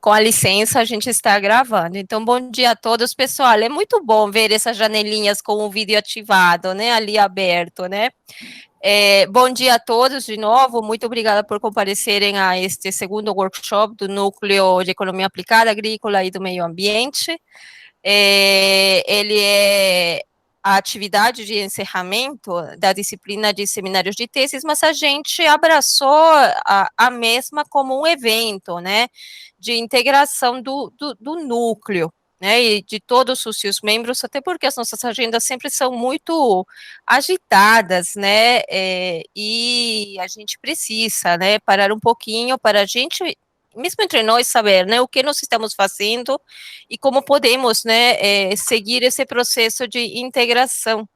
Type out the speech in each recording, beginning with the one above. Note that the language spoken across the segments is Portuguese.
Com a licença, a gente está gravando. Então, bom dia a todos, pessoal. É muito bom ver essas janelinhas com o vídeo ativado, né, ali aberto, né? Bom dia a todos de novo. Muito obrigada por comparecerem a este segundo workshop do Núcleo de Economia Aplicada, Agrícola e do Meio Ambiente. Ele é a atividade de encerramento da disciplina de seminários de teses, mas a gente abraçou a mesma como um evento, né, de integração do núcleo, né, e de todos os seus membros, até porque as nossas agendas sempre são muito agitadas, né, e a gente precisa, né, parar um pouquinho para a gente, mesmo entre nós, saber, né, o que nós estamos fazendo e como podemos, né, seguir esse processo de integração,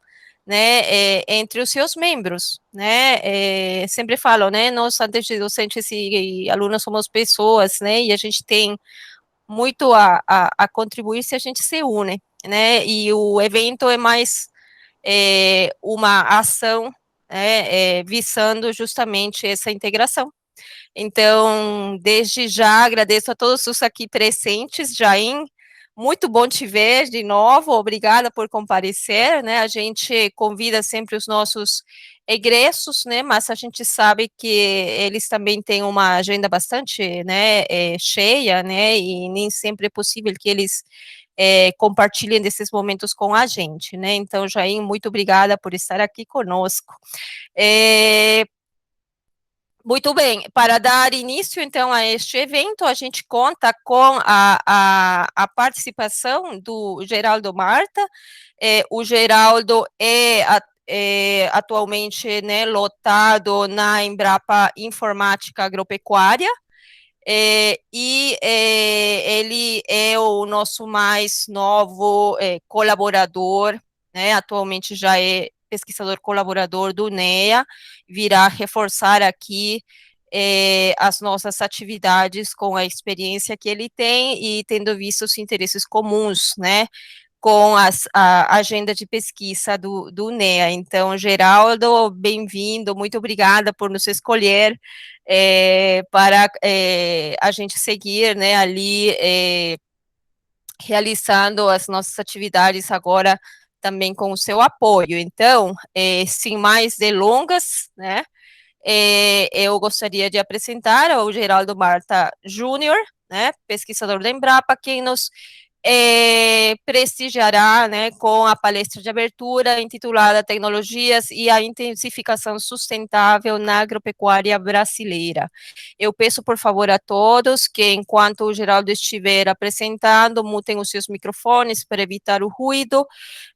né, entre os seus membros, né, sempre falo, né, nós, antes de docentes e alunos, somos pessoas, né, e a gente tem muito a contribuir se a gente se une, né, e o evento é mais uma ação, né, visando justamente essa integração. Então, desde já, agradeço a todos os aqui presentes, Jaim, muito bom te ver de novo, obrigada por comparecer, né, a gente convida sempre os nossos egressos, né, mas a gente sabe que eles também têm uma agenda bastante, né, cheia, né, e nem sempre é possível que eles compartilhem desses momentos com a gente, né, então, Jaim, muito obrigada por estar aqui conosco. Muito bem, para dar início, então, a este evento, a gente conta com a participação do Geraldo Marta. O Geraldo é atualmente, né, lotado na Embrapa Informática Agropecuária, e ele é o nosso mais novo colaborador, né, atualmente já é pesquisador colaborador do NEA, virá reforçar aqui as nossas atividades com a experiência que ele tem e tendo visto os interesses comuns, né, com a agenda de pesquisa do NEA. Então, Geraldo, bem-vindo, muito obrigada por nos escolher para a gente seguir, né, ali realizando as nossas atividades agora também com o seu apoio. Então, sem mais delongas, né, eu gostaria de apresentar o Geraldo Marta Júnior, né, pesquisador da Embrapa, quem nos prestigiará, né, com a palestra de abertura intitulada Tecnologias e a Intensificação Sustentável na Agropecuária Brasileira. Eu peço, por favor, a todos que, enquanto o Geraldo estiver apresentando, mutem os seus microfones para evitar o ruído,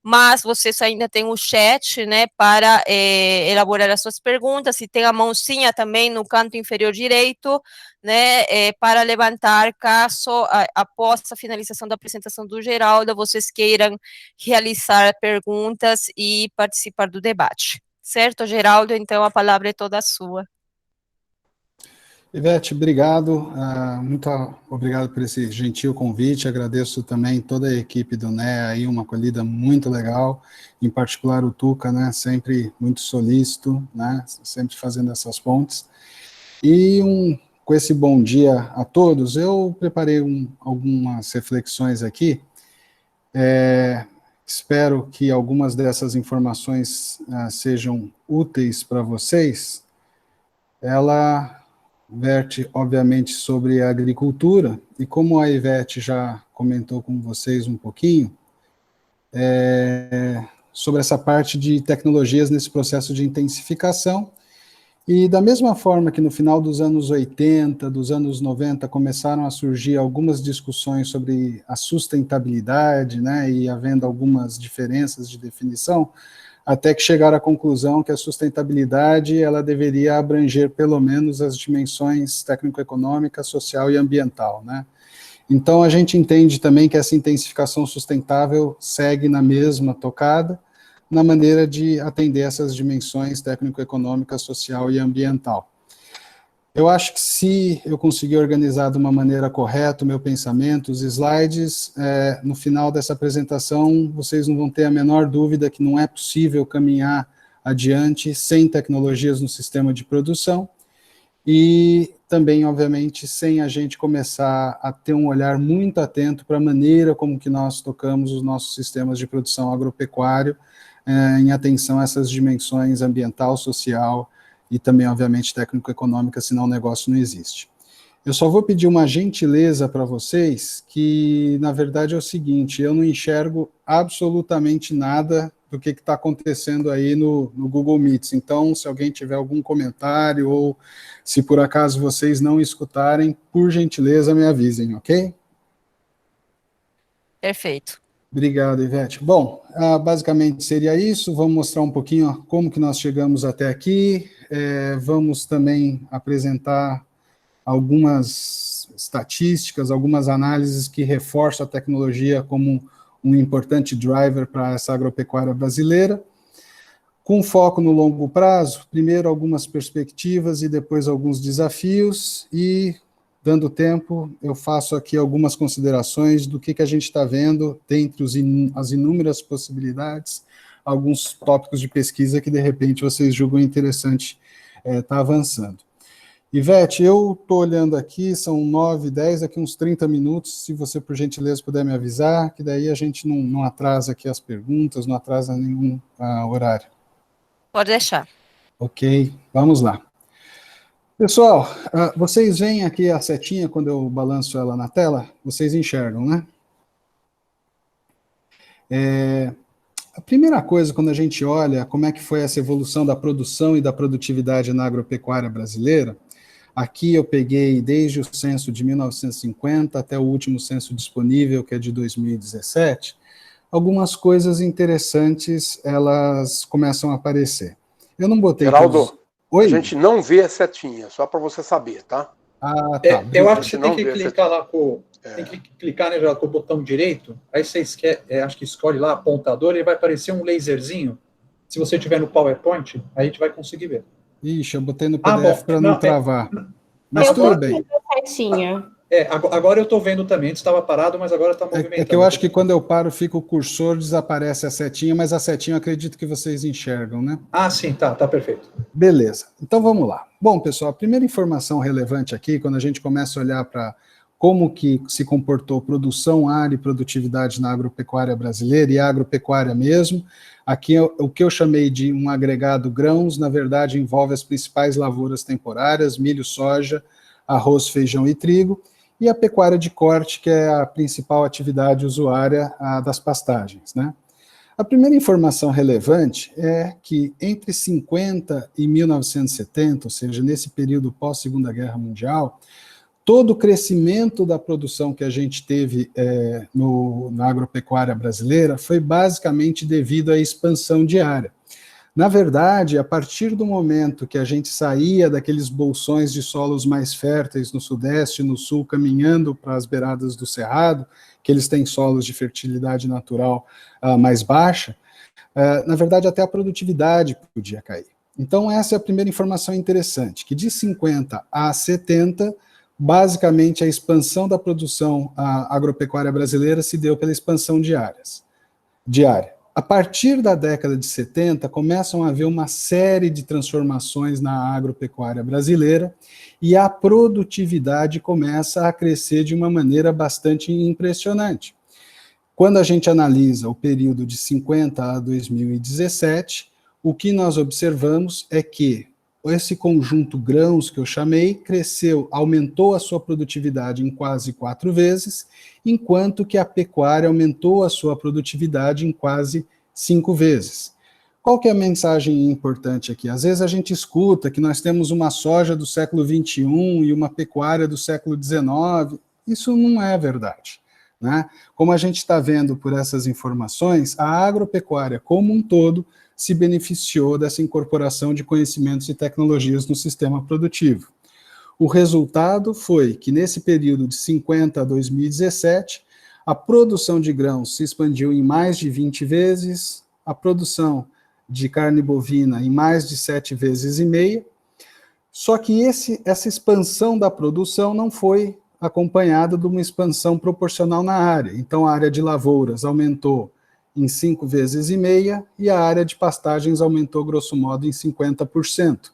mas vocês ainda têm o chat, né, para elaborar as suas perguntas, e tem a mãozinha também no canto inferior direito, né, para levantar caso, após a finalização da apresentação do Geraldo, vocês queiram realizar perguntas e participar do debate. Certo, Geraldo? Então, a palavra é toda sua. Ivete, obrigado, muito obrigado por esse gentil convite, agradeço também toda a equipe do NEA, aí, uma acolhida muito legal, em particular o Tuca, né, sempre muito solícito, né, sempre fazendo essas pontes, e com esse bom dia a todos, eu preparei algumas reflexões aqui, espero que algumas dessas informações sejam úteis para vocês. Ela verte, obviamente, sobre a agricultura, e como a Ivete já comentou com vocês um pouquinho, sobre essa parte de tecnologias nesse processo de intensificação, e da mesma forma que no final dos anos 80, dos anos 90, começaram a surgir algumas discussões sobre a sustentabilidade, né, e havendo algumas diferenças de definição, até que chegaram à conclusão que a sustentabilidade ela deveria abranger pelo menos as dimensões técnico-econômica, social e ambiental, né? Então a gente entende também que essa intensificação sustentável segue na mesma tocada, na maneira de atender essas dimensões técnico-econômica, social e ambiental. Eu acho que se eu conseguir organizar de uma maneira correta o meu pensamento, os slides, no final dessa apresentação, vocês não vão ter a menor dúvida que não é possível caminhar adiante sem tecnologias no sistema de produção, e também, obviamente, sem a gente começar a ter um olhar muito atento para a maneira como que nós tocamos os nossos sistemas de produção agropecuário, em atenção a essas dimensões ambiental, social e também, obviamente, técnico-econômica, senão o negócio não existe. Eu só vou pedir uma gentileza para vocês, que, na verdade, é o seguinte, eu não enxergo absolutamente nada do que está acontecendo aí no Google Meets. Então, se alguém tiver algum comentário, ou se por acaso vocês não escutarem, por gentileza, me avisem, ok? Perfeito. Obrigado, Ivete. Bom, basicamente seria isso. Vamos mostrar um pouquinho como que nós chegamos até aqui. Vamos também apresentar algumas estatísticas, algumas análises que reforçam a tecnologia como um importante driver para essa agropecuária brasileira, com foco no longo prazo, primeiro algumas perspectivas e depois alguns desafios, e, dando tempo, eu faço aqui algumas considerações do que a gente está vendo dentre as inúmeras possibilidades, alguns tópicos de pesquisa que, de repente, vocês julgam interessante estar avançando. Ivete, eu estou olhando aqui, são 9, 10, daqui uns 30 minutos, se você, por gentileza, puder me avisar, que daí a gente não atrasa aqui as perguntas, não atrasa nenhum horário. Pode deixar. Ok, vamos lá. Pessoal, vocês veem aqui a setinha quando eu balanço ela na tela? Vocês enxergam, né? A primeira coisa, quando a gente olha como é que foi essa evolução da produção e da produtividade na agropecuária brasileira, aqui eu peguei desde o censo de 1950 até o último censo disponível, que é de 2017, algumas coisas interessantes, elas começam a aparecer. Eu não botei... Geraldo, Oi? A gente não vê a setinha, só para você saber, tá? Ah, tá. Eu acho que você tem que clicar lá tem que clicar, né, com o botão direito, aí você acho que escolhe lá apontador e vai aparecer um laserzinho. Se você tiver no PowerPoint, aí a gente vai conseguir ver. Ixi, eu botei no PDF para não travar. Mas tudo bem. Agora eu estou vendo também, antes estava parado, mas agora está movimentando. É que eu acho que quando eu paro, fica o cursor, desaparece a setinha, mas a setinha eu acredito que vocês enxergam, né? Ah, sim, tá perfeito. Beleza, então vamos lá. Bom, pessoal, a primeira informação relevante aqui, quando a gente começa a olhar para como que se comportou produção, área e produtividade na agropecuária brasileira, e agropecuária mesmo, aqui o que eu chamei de um agregado grãos, na verdade envolve as principais lavouras temporárias, milho, soja, arroz, feijão e trigo, e a pecuária de corte, que é a principal atividade usuária das pastagens, né? A primeira informação relevante é que entre 50 e 1970, ou seja, nesse período pós-Segunda Guerra Mundial, todo o crescimento da produção que a gente teve na agropecuária brasileira foi basicamente devido à expansão de área. Na verdade, a partir do momento que a gente saía daqueles bolsões de solos mais férteis no Sudeste e no Sul, caminhando para as beiradas do Cerrado, que eles têm solos de fertilidade natural mais baixa, na verdade até a produtividade podia cair. Então essa é a primeira informação interessante, que de 50 a 70, basicamente a expansão da produção agropecuária brasileira se deu pela expansão de área. A partir da década de 70, começam a haver uma série de transformações na agropecuária brasileira e a produtividade começa a crescer de uma maneira bastante impressionante. Quando a gente analisa o período de 50 a 2017, o que nós observamos é que esse conjunto grãos que eu chamei cresceu, aumentou a sua produtividade em quase 4 vezes, enquanto que a pecuária aumentou a sua produtividade em quase 5 vezes. Qual que é a mensagem importante aqui? Às vezes a gente escuta que nós temos uma soja do século XXI e uma pecuária do século XIX. Isso não é verdade, né? Como a gente está vendo por essas informações, a agropecuária como um todo se beneficiou dessa incorporação de conhecimentos e tecnologias no sistema produtivo. O resultado foi que, nesse período de 50 a 2017, a produção de grãos se expandiu em mais de 20 vezes, a produção de carne bovina em mais de 7 vezes e meia, só que essa expansão da produção não foi acompanhada de uma expansão proporcional na área. Então, a área de lavouras aumentou em 5 vezes e meia, e a área de pastagens aumentou, grosso modo, em 50%.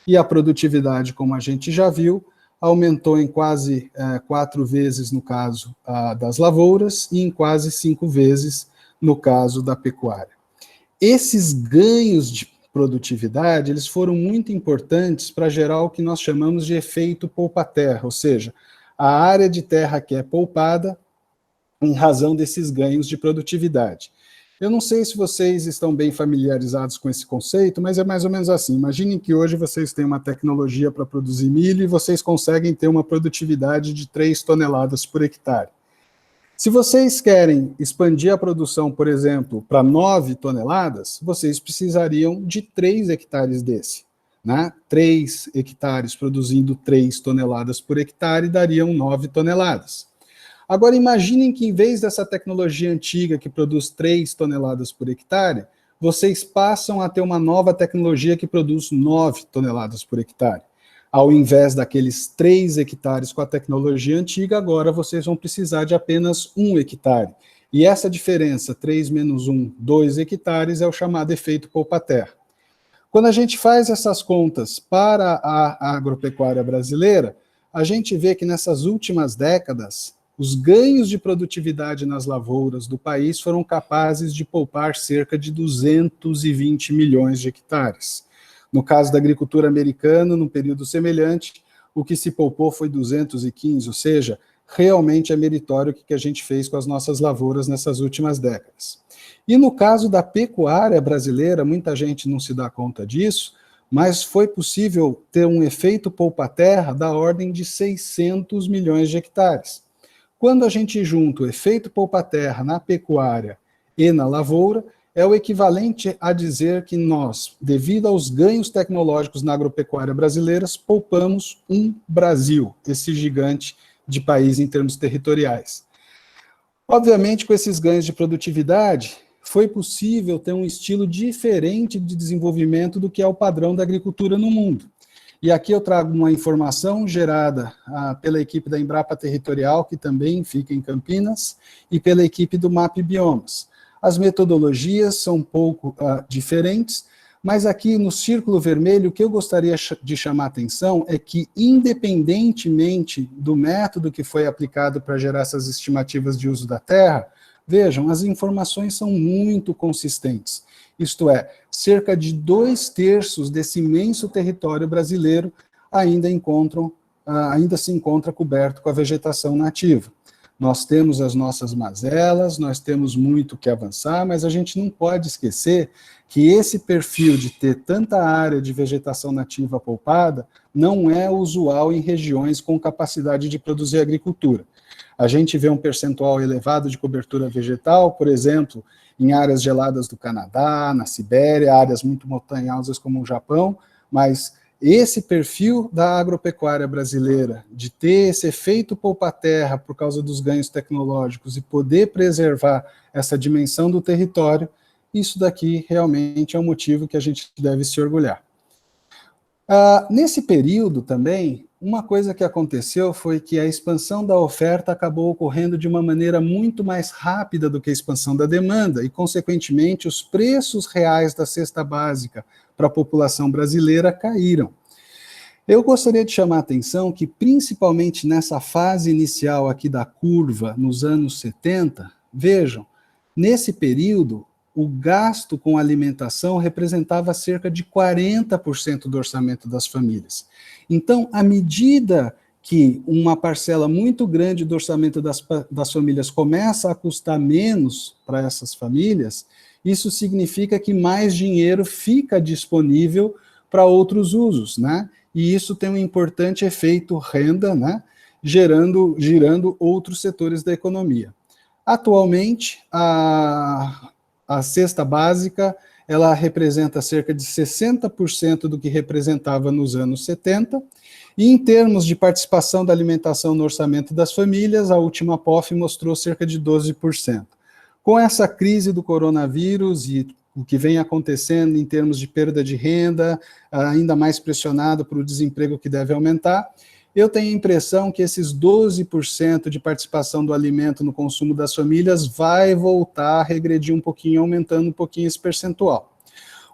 E a produtividade, como a gente já viu, aumentou em quase 4 vezes no caso das lavouras e em quase 5 vezes no caso da pecuária. Esses ganhos de produtividade, eles foram muito importantes para gerar o que nós chamamos de efeito poupa-terra, ou seja, a área de terra que é poupada em razão desses ganhos de produtividade. Eu não sei se vocês estão bem familiarizados com esse conceito, mas é mais ou menos assim. Imaginem que hoje vocês têm uma tecnologia para produzir milho e vocês conseguem ter uma produtividade de 3 toneladas por hectare. Se vocês querem expandir a produção, por exemplo, para 9 toneladas, vocês precisariam de 3 hectares desse. Né? 3 hectares produzindo 3 toneladas por hectare dariam 9 toneladas. Agora imaginem que em vez dessa tecnologia antiga que produz 3 toneladas por hectare, vocês passam a ter uma nova tecnologia que produz 9 toneladas por hectare. Ao invés daqueles 3 hectares com a tecnologia antiga, agora vocês vão precisar de apenas 1 hectare. E essa diferença, 3 menos 1, 2 hectares, é o chamado efeito poupa-terra. Quando a gente faz essas contas para a agropecuária brasileira, a gente vê que nessas últimas décadas, os ganhos de produtividade nas lavouras do país foram capazes de poupar cerca de 220 milhões de hectares. No caso da agricultura americana, num período semelhante, o que se poupou foi 215, ou seja, realmente é meritório o que a gente fez com as nossas lavouras nessas últimas décadas. E no caso da pecuária brasileira, muita gente não se dá conta disso, mas foi possível ter um efeito poupa-terra da ordem de 600 milhões de hectares. Quando a gente junta o efeito poupa-terra na pecuária e na lavoura, é o equivalente a dizer que nós, devido aos ganhos tecnológicos na agropecuária brasileira, poupamos um Brasil, esse gigante de país em termos territoriais. Obviamente, com esses ganhos de produtividade, foi possível ter um estilo diferente de desenvolvimento do que é o padrão da agricultura no mundo. E aqui eu trago uma informação gerada pela equipe da Embrapa Territorial, que também fica em Campinas, e pela equipe do MAP Biomas. As metodologias são um pouco diferentes, mas aqui no círculo vermelho, o que eu gostaria de chamar a atenção é que, independentemente do método que foi aplicado para gerar essas estimativas de uso da terra, vejam, as informações são muito consistentes. Isto é, cerca de 2/3 desse imenso território brasileiro ainda se encontra coberto com a vegetação nativa. Nós temos as nossas mazelas, nós temos muito que avançar, mas a gente não pode esquecer que esse perfil de ter tanta área de vegetação nativa poupada não é usual em regiões com capacidade de produzir agricultura. A gente vê um percentual elevado de cobertura vegetal, por exemplo, em áreas geladas do Canadá, na Sibéria, áreas muito montanhosas como o Japão, mas esse perfil da agropecuária brasileira, de ter esse efeito poupa-terra por causa dos ganhos tecnológicos e poder preservar essa dimensão do território, isso daqui realmente é um motivo que a gente deve se orgulhar. Nesse período também, uma coisa que aconteceu foi que a expansão da oferta acabou ocorrendo de uma maneira muito mais rápida do que a expansão da demanda e, consequentemente, os preços reais da cesta básica para a população brasileira caíram. Eu gostaria de chamar a atenção que, principalmente nessa fase inicial aqui da curva, nos anos 70, vejam, nesse período, o gasto com alimentação representava cerca de 40% do orçamento das famílias. Então, à medida que uma parcela muito grande do orçamento das famílias começa a custar menos para essas famílias, isso significa que mais dinheiro fica disponível para outros usos, né? E isso tem um importante efeito renda, né? Girando outros setores da economia. Atualmente, a cesta básica, ela representa cerca de 60% do que representava nos anos 70, e em termos de participação da alimentação no orçamento das famílias, a última POF mostrou cerca de 12%. Com essa crise do coronavírus e o que vem acontecendo em termos de perda de renda, ainda mais pressionado por o desemprego que deve aumentar, eu tenho a impressão que esses 12% de participação do alimento no consumo das famílias vai voltar a regredir um pouquinho, aumentando um pouquinho esse percentual.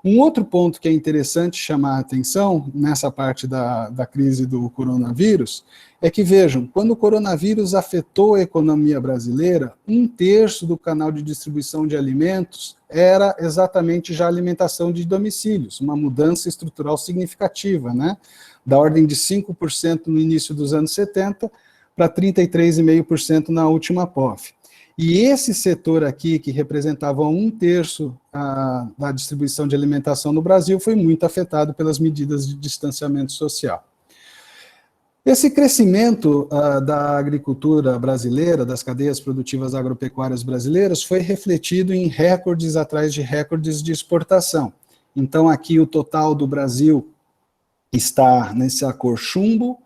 Um outro ponto que é interessante chamar a atenção nessa parte da crise do coronavírus é que, vejam, quando o coronavírus afetou a economia brasileira, 1/3 do canal de distribuição de alimentos era exatamente já alimentação de domicílios, uma mudança estrutural significativa, né? Da ordem de 5% no início dos anos 70 para 33,5% na última POF. E esse setor aqui, que representava 1/3 da distribuição de alimentação no Brasil, foi muito afetado pelas medidas de distanciamento social. Esse crescimento da agricultura brasileira, das cadeias produtivas agropecuárias brasileiras, foi refletido em recordes atrás de recordes de exportação. Então, aqui o total do Brasil está nessa cor chumbo,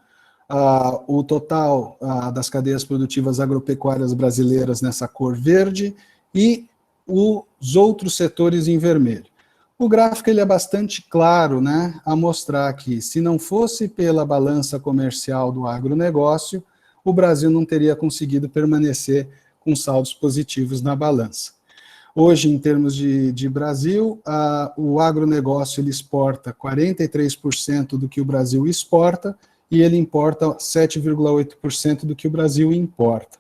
o total das cadeias produtivas agropecuárias brasileiras nessa cor verde e os outros setores em vermelho. O gráfico ele é bastante claro, né, a mostrar que, se não fosse pela balança comercial do agronegócio, o Brasil não teria conseguido permanecer com saldos positivos na balança. Hoje, em termos de Brasil, o agronegócio ele exporta 43% do que o Brasil exporta, e ele importa 7,8% do que o Brasil importa.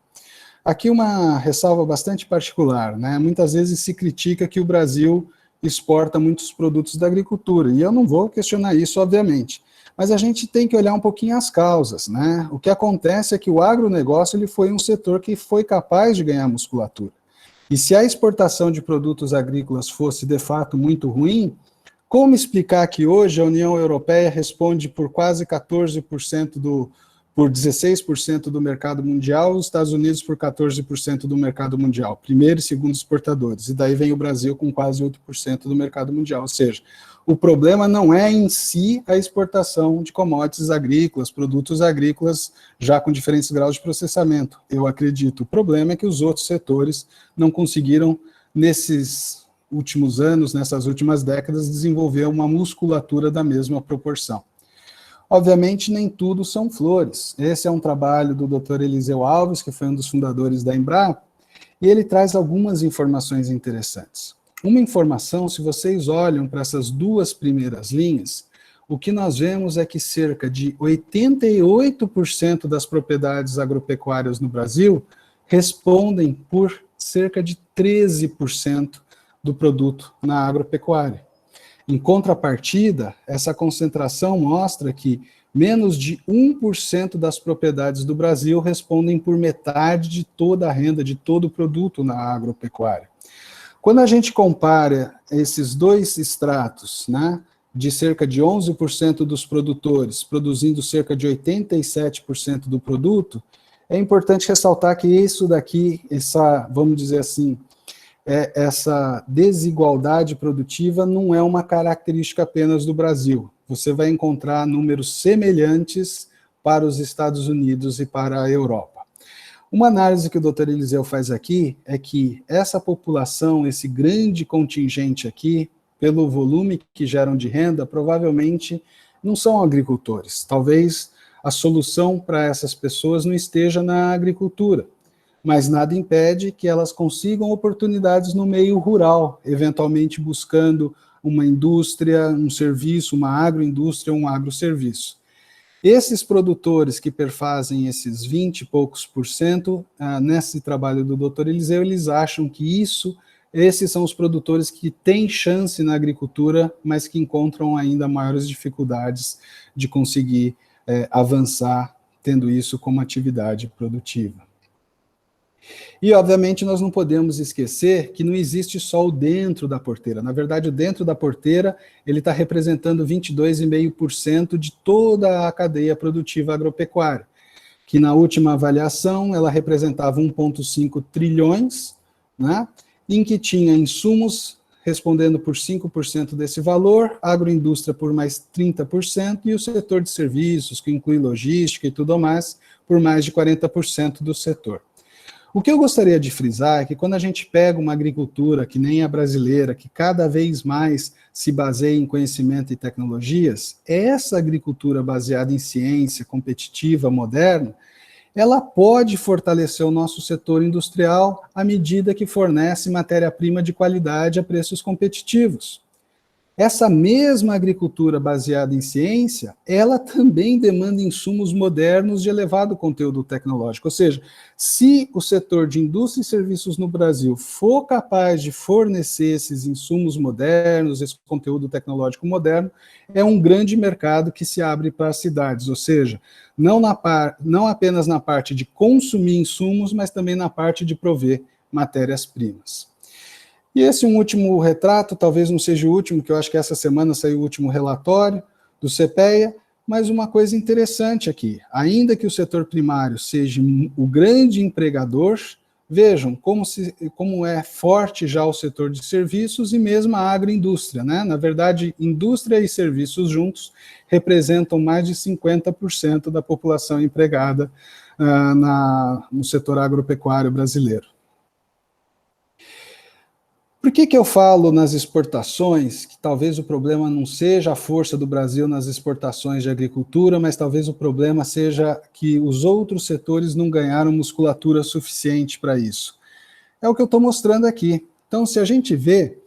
Aqui uma ressalva bastante particular, né? Muitas vezes se critica que o Brasil exporta muitos produtos da agricultura, e eu não vou questionar isso, obviamente, mas a gente tem que olhar um pouquinho as causas, né? O que acontece é que o agronegócio ele foi um setor que foi capaz de ganhar musculatura, e se a exportação de produtos agrícolas fosse de fato muito ruim, como explicar que hoje a União Europeia responde por quase 14% por 16% do mercado mundial, os Estados Unidos por 14% do mercado mundial, primeiro e segundo exportadores, e daí vem o Brasil com quase 8% do mercado mundial, ou seja, o problema não é em si a exportação de commodities agrícolas, produtos agrícolas já com diferentes graus de processamento, eu acredito, o problema é que os outros setores não conseguiram, nesses últimos anos, nessas últimas décadas, desenvolver uma musculatura da mesma proporção. Obviamente, nem tudo são flores. Esse é um trabalho do Dr. Eliseu Alves, que foi um dos fundadores da Embrapa, e ele traz algumas informações interessantes. Uma informação, se vocês olham para essas duas primeiras linhas, o que nós vemos é que cerca de 88% das propriedades agropecuárias no Brasil respondem por cerca de 13% do produto na agropecuária. Em contrapartida, essa concentração mostra que menos de 1% das propriedades do Brasil respondem por metade de toda a renda, de todo o produto na agropecuária. Quando a gente compara esses dois estratos, né, de cerca de 11% dos produtores produzindo cerca de 87% do produto, é importante ressaltar que isso daqui, vamos dizer assim, essa desigualdade produtiva não é uma característica apenas do Brasil. Você vai encontrar números semelhantes para os Estados Unidos e para a Europa. Uma análise que o Dr. Eliseu faz aqui é que essa população, esse grande contingente aqui, pelo volume que geram de renda, provavelmente não são agricultores. Talvez a solução para essas pessoas não esteja na agricultura, mas nada impede que elas consigam oportunidades no meio rural, eventualmente buscando uma indústria, um serviço, uma agroindústria, um agroserviço. Esses produtores que perfazem esses 20 e poucos %, nesse trabalho do Dr. Eliseu, eles acham que esses são os produtores que têm chance na agricultura, mas que encontram ainda maiores dificuldades de conseguir avançar, tendo isso como atividade produtiva. E, obviamente, nós não podemos esquecer que não existe só o dentro da porteira. Na verdade, o dentro da porteira, ele está representando 22,5% de toda a cadeia produtiva agropecuária, que na última avaliação, ela representava 1,5 trilhões, né, em que tinha insumos respondendo por 5% desse valor, agroindústria por mais 30%, e o setor de serviços, que inclui logística e tudo mais, por mais de 40% do setor. O que eu gostaria de frisar é que quando a gente pega uma agricultura que nem a brasileira, que cada vez mais se baseia em conhecimento e tecnologias, essa agricultura baseada em ciência, competitiva, moderna, ela pode fortalecer o nosso setor industrial à medida que fornece matéria-prima de qualidade a preços competitivos. Essa mesma agricultura baseada em ciência, ela também demanda insumos modernos de elevado conteúdo tecnológico. Ou seja, se o setor de indústria e serviços no Brasil for capaz de fornecer esses insumos modernos, esse conteúdo tecnológico moderno, é um grande mercado que se abre para as cidades. Ou seja, não apenas na parte de consumir insumos, mas também na parte de prover matérias-primas. E esse um último retrato, talvez não seja o último, que eu acho que essa semana saiu o último relatório do CPEA, mas uma coisa interessante aqui, ainda que o setor primário seja o grande empregador, vejam como é forte já o setor de serviços e mesmo a agroindústria, né? Na verdade, indústria e serviços juntos representam mais de 50% da população empregada no setor agropecuário brasileiro. Por que eu falo nas exportações que talvez o problema não seja a força do Brasil nas exportações de agricultura, mas talvez o problema seja que os outros setores não ganharam musculatura suficiente para isso? É o que eu estou mostrando aqui. Então, se a gente vê,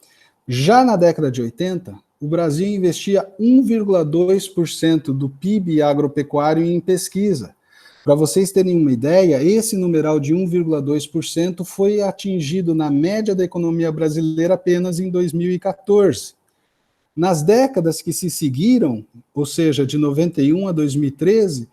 já na década de 80, o Brasil investia 1,2% do PIB agropecuário em pesquisa. Para vocês terem uma ideia, esse numeral de 1,2% foi atingido na média da economia brasileira apenas em 2014. Nas décadas que se seguiram, ou seja, de 91 a 2013,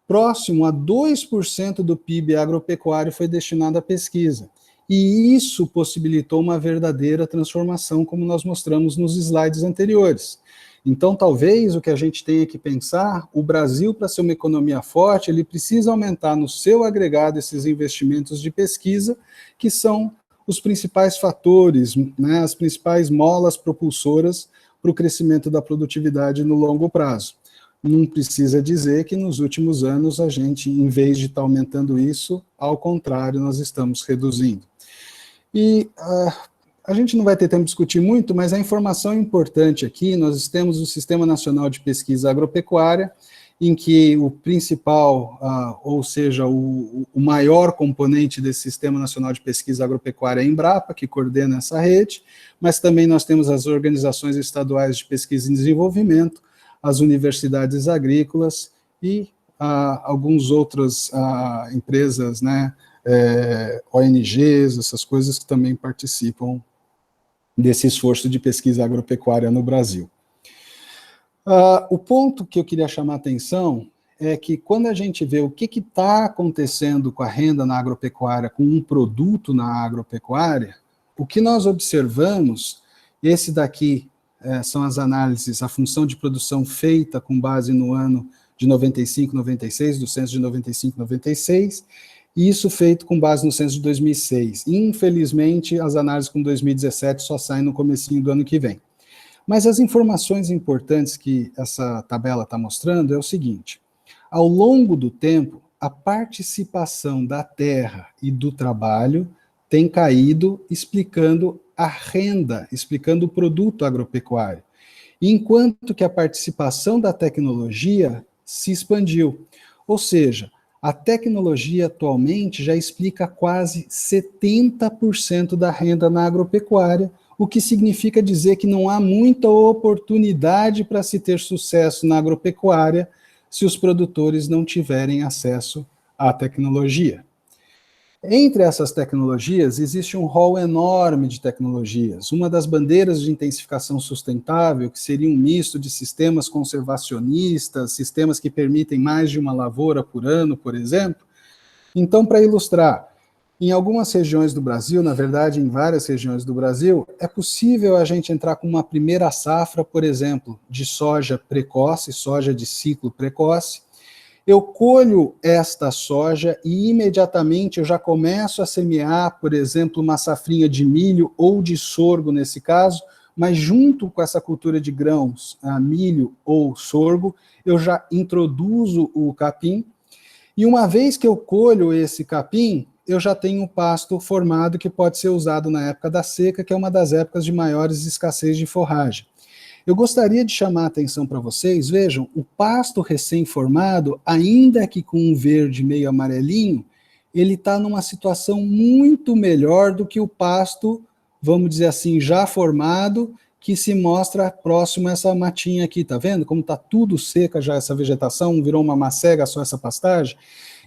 próximo a 2% do PIB agropecuário foi destinado à pesquisa. E isso possibilitou uma verdadeira transformação, como nós mostramos nos slides anteriores. Então, talvez o que a gente tenha que pensar, o Brasil, para ser uma economia forte, ele precisa aumentar no seu agregado esses investimentos de pesquisa, que são os principais fatores, né, as principais molas propulsoras para o crescimento da produtividade no longo prazo. Não precisa dizer que nos últimos anos a gente, em vez de estar aumentando isso, ao contrário, nós estamos reduzindo. E a gente não vai ter tempo de discutir muito, mas a informação importante aqui, nós temos o Sistema Nacional de Pesquisa Agropecuária, em que o principal, ou seja, o maior componente desse Sistema Nacional de Pesquisa Agropecuária é a Embrapa, que coordena essa rede, mas também nós temos as organizações estaduais de pesquisa e desenvolvimento, as universidades agrícolas e algumas outras empresas, né, ONGs, essas coisas que também participam desse esforço de pesquisa agropecuária no Brasil. O ponto que eu queria chamar a atenção é que quando a gente vê o que está acontecendo com a renda na agropecuária, com um produto na agropecuária, o que nós observamos, esse daqui são as análises, a função de produção feita com base no ano de 95, 96, do censo de 95, 96, e isso feito com base no censo de 2006. Infelizmente, as análises com 2017 só saem no comecinho do ano que vem. Mas as informações importantes que essa tabela está mostrando é o seguinte: ao longo do tempo, a participação da terra e do trabalho tem caído, explicando a renda, explicando o produto agropecuário, enquanto que a participação da tecnologia se expandiu. Ou seja, a tecnologia atualmente já explica quase 70% da renda na agropecuária, o que significa dizer que não há muita oportunidade para se ter sucesso na agropecuária se os produtores não tiverem acesso à tecnologia. Entre essas tecnologias, existe um rol enorme de tecnologias. Uma das bandeiras de intensificação sustentável, que seria um misto de sistemas conservacionistas, sistemas que permitem mais de uma lavoura por ano, por exemplo. Então, para ilustrar, em algumas regiões do Brasil, na verdade, em várias regiões do Brasil, é possível a gente entrar com uma primeira safra, por exemplo, de soja precoce, soja de ciclo precoce. Eu colho esta soja e imediatamente eu já começo a semear, por exemplo, uma safrinha de milho ou de sorgo nesse caso, mas junto com essa cultura de grãos, milho ou sorgo, eu já introduzo o capim, e uma vez que eu colho esse capim, eu já tenho um pasto formado que pode ser usado na época da seca, que é uma das épocas de maiores escassez de forragem. Eu gostaria de chamar a atenção para vocês, vejam, o pasto recém-formado, ainda que com um verde meio amarelinho, ele está numa situação muito melhor do que o pasto, vamos dizer assim, já formado, que se mostra próximo a essa matinha aqui, tá vendo? Como tá tudo seca já essa vegetação, virou uma macega só essa pastagem.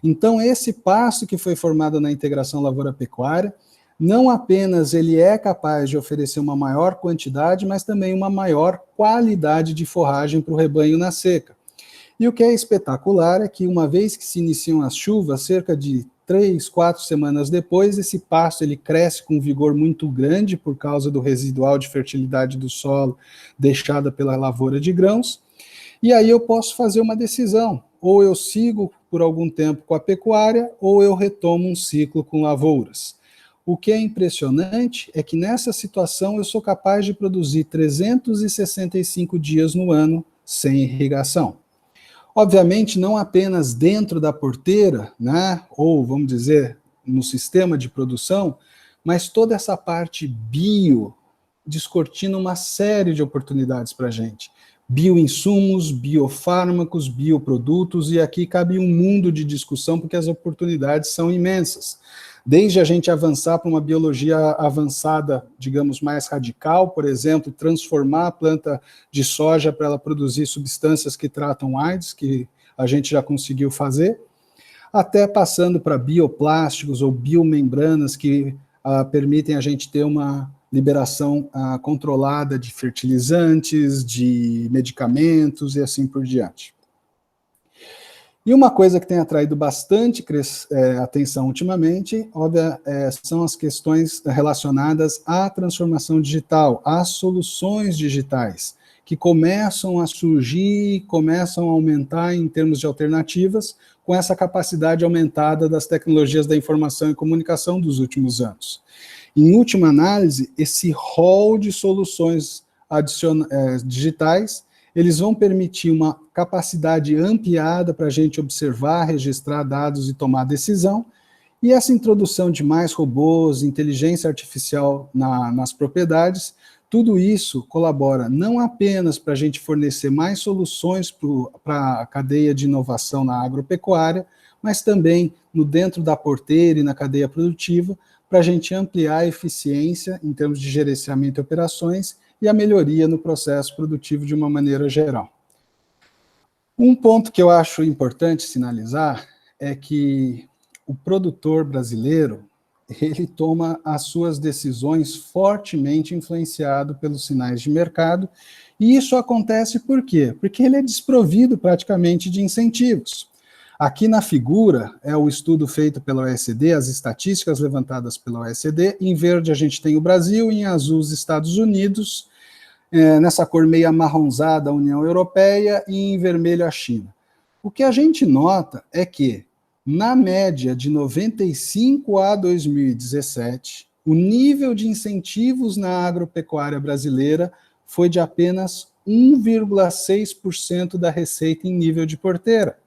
Então, esse pasto que foi formado na integração lavoura-pecuária, não apenas ele é capaz de oferecer uma maior quantidade, mas também uma maior qualidade de forragem para o rebanho na seca. E o que é espetacular é que, uma vez que se iniciam as chuvas, cerca de 3, 4 semanas depois, esse pasto ele cresce com um vigor muito grande por causa do residual de fertilidade do solo deixada pela lavoura de grãos, e aí eu posso fazer uma decisão, ou eu sigo por algum tempo com a pecuária, ou eu retomo um ciclo com lavouras. O que é impressionante é que nessa situação eu sou capaz de produzir 365 dias no ano sem irrigação. Obviamente, não apenas dentro da porteira, né, ou vamos dizer, no sistema de produção, mas toda essa parte bio descortina uma série de oportunidades para a gente. Bioinsumos, biofármacos, bioprodutos, e aqui cabe um mundo de discussão, porque as oportunidades são imensas. Desde a gente avançar para uma biologia avançada, digamos, mais radical, por exemplo, transformar a planta de soja para ela produzir substâncias que tratam AIDS, que a gente já conseguiu fazer, até passando para bioplásticos ou biomembranas que permitem a gente ter uma liberação controlada de fertilizantes, de medicamentos e assim por diante. E uma coisa que tem atraído bastante atenção ultimamente, óbvio, são as questões relacionadas à transformação digital, às soluções digitais, que começam a surgir, começam a aumentar em termos de alternativas, com essa capacidade aumentada das tecnologias da informação e comunicação dos últimos anos. Em última análise, esse rol de soluções digitais, eles vão permitir uma capacidade ampliada para a gente observar, registrar dados e tomar decisão, e essa introdução de mais robôs, inteligência artificial nas propriedades, tudo isso colabora não apenas para a gente fornecer mais soluções para a cadeia de inovação na agropecuária, mas também dentro da porteira e na cadeia produtiva, para a gente ampliar a eficiência em termos de gerenciamento de operações e a melhoria no processo produtivo de uma maneira geral. Um ponto que eu acho importante sinalizar é que o produtor brasileiro, ele toma as suas decisões fortemente influenciado pelos sinais de mercado, e isso acontece por quê? Porque ele é desprovido praticamente de incentivos. Aqui na figura é o estudo feito pela OECD, as estatísticas levantadas pela OECD, em verde a gente tem o Brasil, em azul os Estados Unidos, nessa cor meio amarronzada a União Europeia e em vermelho a China. O que a gente nota é que, na média de 95 a 2017, o nível de incentivos na agropecuária brasileira foi de apenas 1,6% da receita em nível de porteira.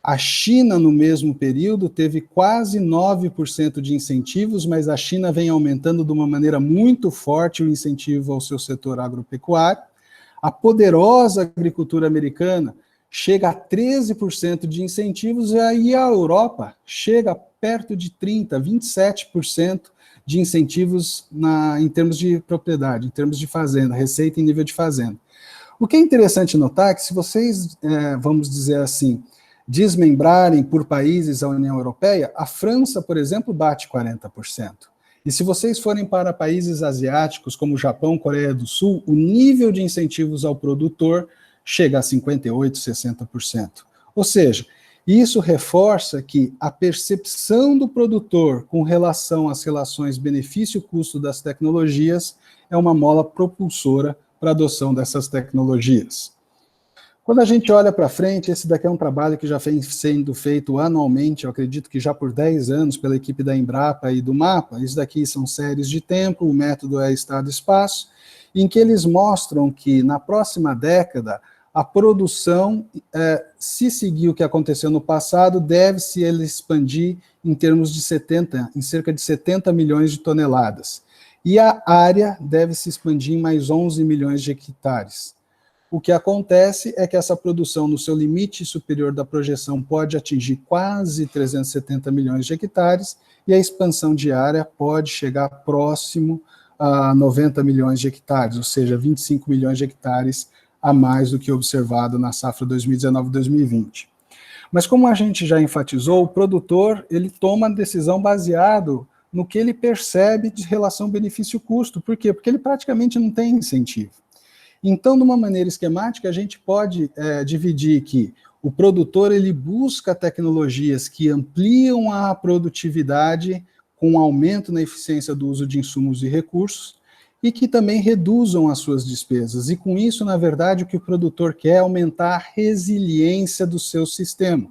A China, no mesmo período, teve quase 9% de incentivos, mas a China vem aumentando de uma maneira muito forte o incentivo ao seu setor agropecuário. A poderosa agricultura americana chega a 13% de incentivos, e aí a Europa chega perto de 30%, 27% de incentivos em termos de propriedade, em termos de fazenda, receita em nível de fazenda. O que é interessante notar é que se vocês, vamos dizer assim, desmembrarem por países a União Europeia, a França, por exemplo, bate 40%. E se vocês forem para países asiáticos, como Japão, Coreia do Sul, o nível de incentivos ao produtor chega a 58%, 60%. Ou seja, isso reforça que a percepção do produtor com relação às relações benefício-custo das tecnologias é uma mola propulsora para a adoção dessas tecnologias. Quando a gente olha para frente, esse daqui é um trabalho que já vem sendo feito anualmente, eu acredito que já por 10 anos, pela equipe da Embrapa e do MAPA. Isso daqui são séries de tempo, o método é estado-espaço, em que eles mostram que na próxima década, a produção, se seguir o que aconteceu no passado, deve-se ele expandir em cerca de 70 milhões de toneladas. E a área deve se expandir em mais 11 milhões de hectares. O que acontece é que essa produção, no seu limite superior da projeção, pode atingir quase 370 milhões de hectares, e a expansão diária pode chegar próximo a 90 milhões de hectares, ou seja, 25 milhões de hectares a mais do que observado na safra 2019-2020. Mas como a gente já enfatizou, o produtor ele toma a decisão baseado no que ele percebe de relação benefício-custo. Por quê? Porque ele praticamente não tem incentivo. Então, de uma maneira esquemática, a gente pode dividir que o produtor ele busca tecnologias que ampliam a produtividade com um aumento na eficiência do uso de insumos e recursos e que também reduzam as suas despesas. E com isso, na verdade, o que o produtor quer é aumentar a resiliência do seu sistema.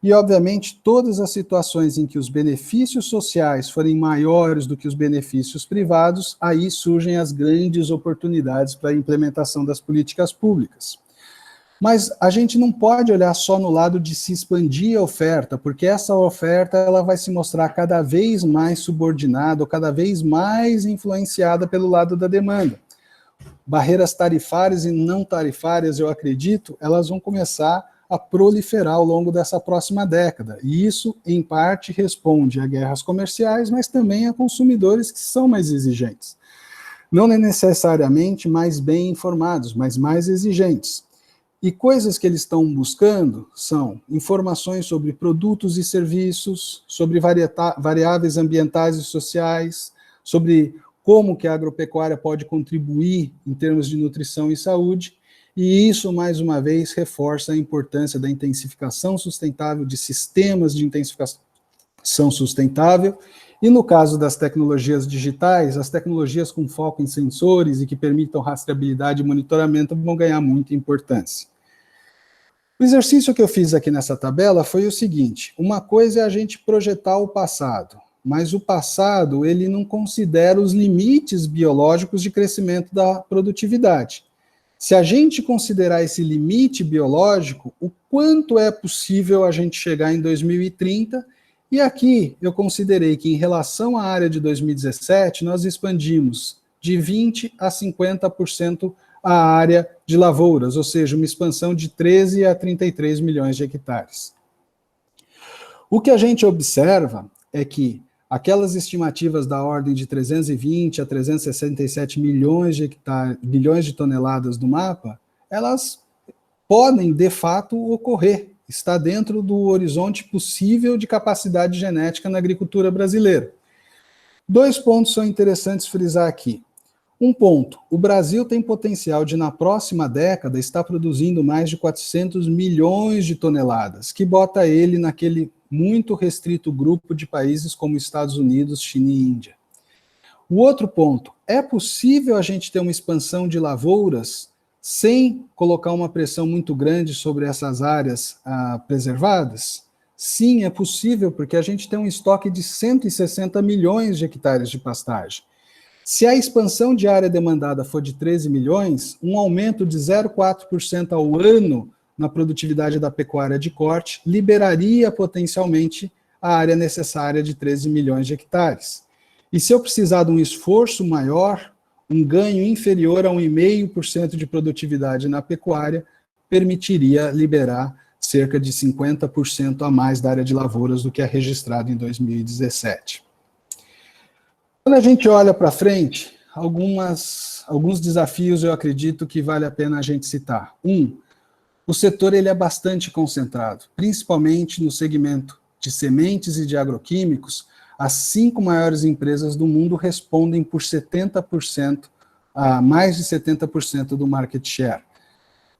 E, obviamente, todas as situações em que os benefícios sociais forem maiores do que os benefícios privados, aí surgem as grandes oportunidades para a implementação das políticas públicas. Mas a gente não pode olhar só no lado de se expandir a oferta, porque essa oferta ela vai se mostrar cada vez mais subordinada, ou cada vez mais influenciada pelo lado da demanda. Barreiras tarifárias e não tarifárias, eu acredito, elas vão começar a proliferar ao longo dessa próxima década. E isso, em parte, responde a guerras comerciais, mas também a consumidores que são mais exigentes. Não necessariamente mais bem informados, mas mais exigentes. E coisas que eles estão buscando são informações sobre produtos e serviços, sobre variáveis ambientais e sociais, sobre como que a agropecuária pode contribuir em termos de nutrição e saúde, e isso, mais uma vez, reforça a importância da intensificação sustentável, de sistemas de intensificação sustentável, e no caso das tecnologias digitais, as tecnologias com foco em sensores e que permitam rastreabilidade e monitoramento vão ganhar muita importância. O exercício que eu fiz aqui nessa tabela foi o seguinte: uma coisa é a gente projetar o passado, mas o passado ele não considera os limites biológicos de crescimento da produtividade. Se a gente considerar esse limite biológico, o quanto é possível a gente chegar em 2030, e aqui eu considerei que em relação à área de 2017, nós expandimos de 20% a 50% a área de lavouras, ou seja, uma expansão de 13 a 33 milhões de hectares. O que a gente observa é que aquelas estimativas da ordem de 320 a 367 milhões de toneladas do mapa, elas podem, de fato, ocorrer. Está dentro do horizonte possível de capacidade genética na agricultura brasileira. 2 pontos são interessantes frisar aqui. Um ponto, o Brasil tem potencial de, na próxima década, estar produzindo mais de 400 milhões de toneladas, que bota ele naquele muito restrito grupo de países como Estados Unidos, China e Índia. O outro ponto, é possível a gente ter uma expansão de lavouras sem colocar uma pressão muito grande sobre essas áreas preservadas? Sim, é possível, porque a gente tem um estoque de 160 milhões de hectares de pastagem. Se a expansão de área demandada for de 13 milhões, um aumento de 0,4% ao ano na produtividade da pecuária de corte liberaria potencialmente a área necessária de 13 milhões de hectares. E se eu precisar de um esforço maior, um ganho inferior a 1,5% de produtividade na pecuária, permitiria liberar cerca de 50% a mais da área de lavouras do que é registrado em 2017. Quando a gente olha para frente, alguns desafios eu acredito que vale a pena a gente citar. O setor ele é bastante concentrado, principalmente no segmento de sementes e de agroquímicos. As 5 maiores empresas do mundo respondem por 70%, a mais de 70% do market share.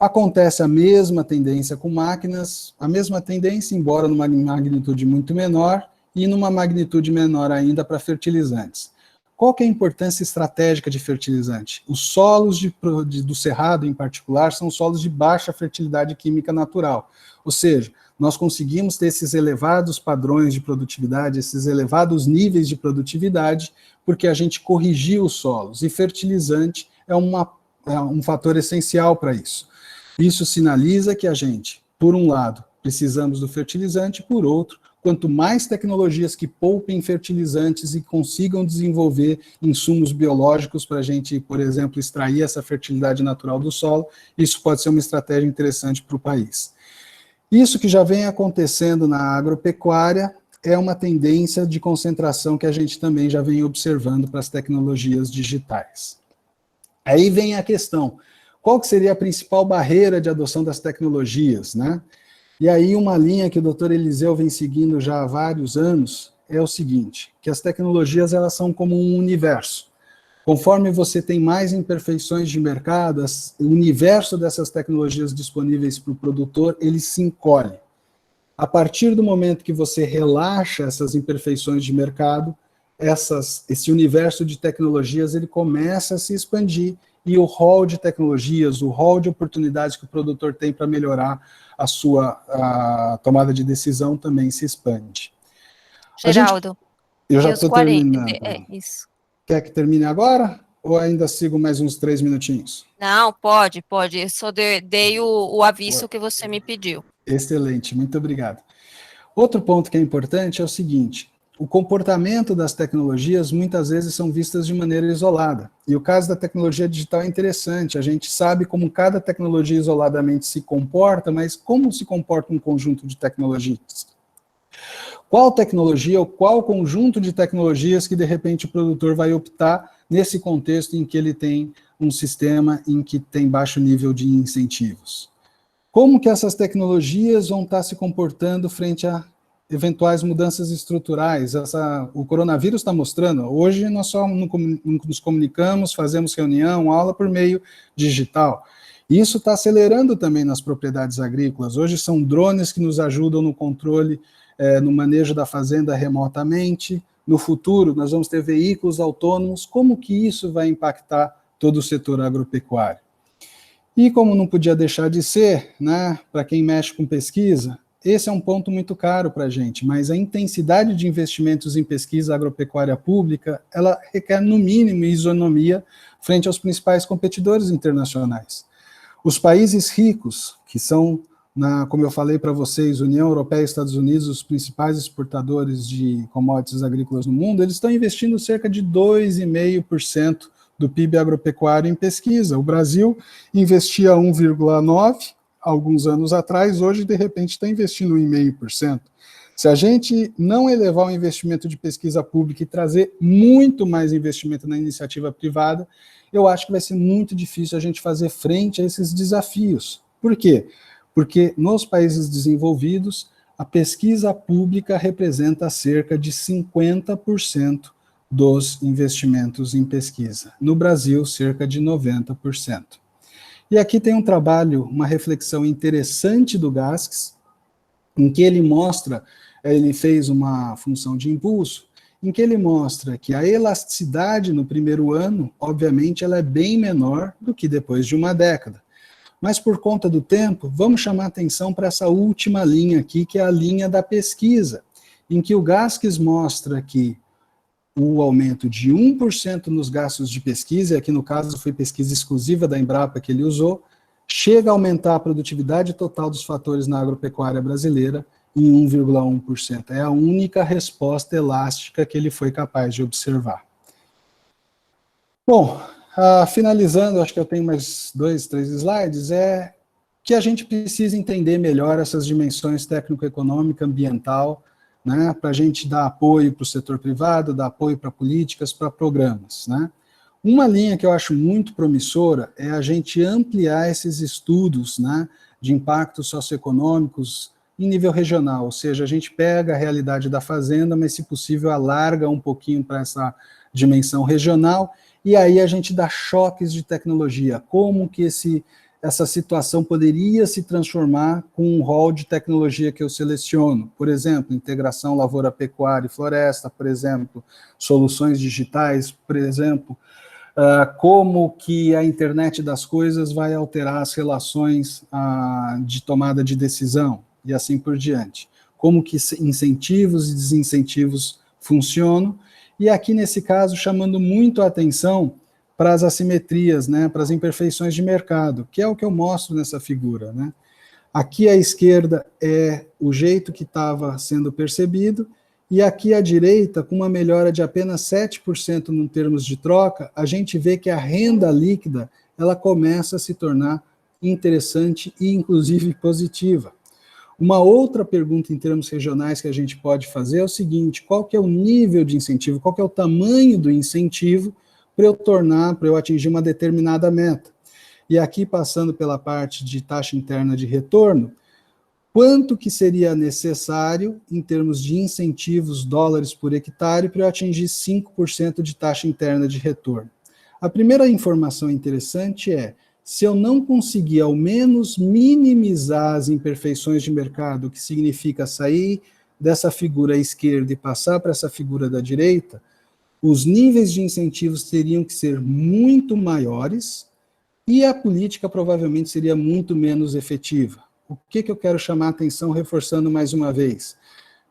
Acontece a mesma tendência com máquinas, a mesma tendência, embora numa magnitude muito menor, e numa magnitude menor ainda para fertilizantes. Qual que é a importância estratégica de fertilizante? Os solos do Cerrado, em particular, são solos de baixa fertilidade química natural. Ou seja, nós conseguimos ter esses elevados padrões de produtividade, esses elevados níveis de produtividade, porque a gente corrigiu os solos. E fertilizante é um fator essencial para isso. Isso sinaliza que a gente, por um lado, precisamos do fertilizante, por outro, quanto mais tecnologias que poupem fertilizantes e consigam desenvolver insumos biológicos para a gente, por exemplo, extrair essa fertilidade natural do solo, isso pode ser uma estratégia interessante para o país. Isso que já vem acontecendo na agropecuária é uma tendência de concentração que a gente também já vem observando para as tecnologias digitais. Aí vem a questão, qual que seria a principal barreira de adoção das tecnologias, né? E aí uma linha que o Dr. Eliseu vem seguindo já há vários anos é o seguinte, que as tecnologias elas são como um universo. Conforme você tem mais imperfeições de mercado, o universo dessas tecnologias disponíveis para o produtor, ele se encolhe. A partir do momento que você relaxa essas imperfeições de mercado, esse universo de tecnologias ele começa a se expandir e o rol de tecnologias, o rol de oportunidades que o produtor tem para melhorar a tomada de decisão também se expande. Geraldo, eu já e os estou 40, terminando. Isso. Quer que termine agora? Ou ainda sigo mais uns 3 minutinhos? Não, pode. Eu só dei o aviso que você me pediu. Excelente, muito obrigado. Outro ponto que é importante é o seguinte, o comportamento das tecnologias muitas vezes são vistas de maneira isolada. E o caso da tecnologia digital é interessante, a gente sabe como cada tecnologia isoladamente se comporta, mas como se comporta um conjunto de tecnologias? Qual tecnologia ou qual conjunto de tecnologias que de repente o produtor vai optar nesse contexto em que ele tem um sistema em que tem baixo nível de incentivos? Como que essas tecnologias vão estar se comportando frente a eventuais mudanças estruturais? O coronavírus está mostrando, hoje nós só nos comunicamos, fazemos reunião, aula por meio digital. Isso está acelerando também nas propriedades agrícolas. Hoje são drones que nos ajudam no controle, no manejo da fazenda remotamente. No futuro, nós vamos ter veículos autônomos. Como que isso vai impactar todo o setor agropecuário? E como não podia deixar de ser, né, para quem mexe com pesquisa, esse é um ponto muito caro para a gente, mas a intensidade de investimentos em pesquisa agropecuária pública, ela requer, no mínimo, isonomia frente aos principais competidores internacionais. Os países ricos, que são, como eu falei para vocês, União Europeia e Estados Unidos, os principais exportadores de commodities agrícolas no mundo, eles estão investindo cerca de 2,5% do PIB agropecuário em pesquisa. O Brasil investia 1,9% alguns anos atrás, hoje, de repente, está investindo 1,5%. Se a gente não elevar o investimento de pesquisa pública e trazer muito mais investimento na iniciativa privada, eu acho que vai ser muito difícil a gente fazer frente a esses desafios. Por quê? Porque nos países desenvolvidos, a pesquisa pública representa cerca de 50% dos investimentos em pesquisa. No Brasil, cerca de 90%. E aqui tem um trabalho, uma reflexão interessante do Gaskes, em que ele fez uma função de impulso, em que ele mostra que a elasticidade no primeiro ano, obviamente, ela é bem menor do que depois de uma década. Mas por conta do tempo, vamos chamar atenção para essa última linha aqui, que é a linha da pesquisa, em que o Gaskes mostra que o aumento de 1% nos gastos de pesquisa, e aqui no caso foi pesquisa exclusiva da Embrapa que ele usou, chega a aumentar a produtividade total dos fatores na agropecuária brasileira em 1,1%. É a única resposta elástica que ele foi capaz de observar. Bom, finalizando, acho que eu tenho mais 2, 3 slides, é que a gente precisa entender melhor essas dimensões técnico-econômica, ambiental, né, para a gente dar apoio para o setor privado, dar apoio para políticas, para programas, né. Uma linha que eu acho muito promissora é a gente ampliar esses estudos, né, de impactos socioeconômicos em nível regional, ou seja, a gente pega a realidade da fazenda, mas, se possível, alarga um pouquinho para essa dimensão regional, e aí a gente dá choques de tecnologia, como que essa situação poderia se transformar com um rol de tecnologia que eu seleciono. Por exemplo, integração lavoura, pecuária e floresta, por exemplo, soluções digitais, por exemplo, como que a internet das coisas vai alterar as relações de tomada de decisão, e assim por diante. Como que incentivos e desincentivos funcionam, e aqui nesse caso chamando muito a atenção para as assimetrias, né, para as imperfeições de mercado, que é o que eu mostro nessa figura, né. Aqui à esquerda é o jeito que estava sendo percebido, e aqui à direita, com uma melhora de apenas 7% em termos de troca, a gente vê que a renda líquida ela começa a se tornar interessante e, inclusive, positiva. Uma outra pergunta em termos regionais que a gente pode fazer é o seguinte: qual que é o nível de incentivo, qual que é o tamanho do incentivo para eu atingir uma determinada meta? E aqui, passando pela parte de taxa interna de retorno, quanto que seria necessário, em termos de incentivos, dólares por hectare, para eu atingir 5% de taxa interna de retorno? A primeira informação interessante é, se eu não conseguir ao menos minimizar as imperfeições de mercado, que significa sair dessa figura à esquerda e passar para essa figura da direita, os níveis de incentivos teriam que ser muito maiores e a política provavelmente seria muito menos efetiva. O que eu quero chamar a atenção, reforçando mais uma vez?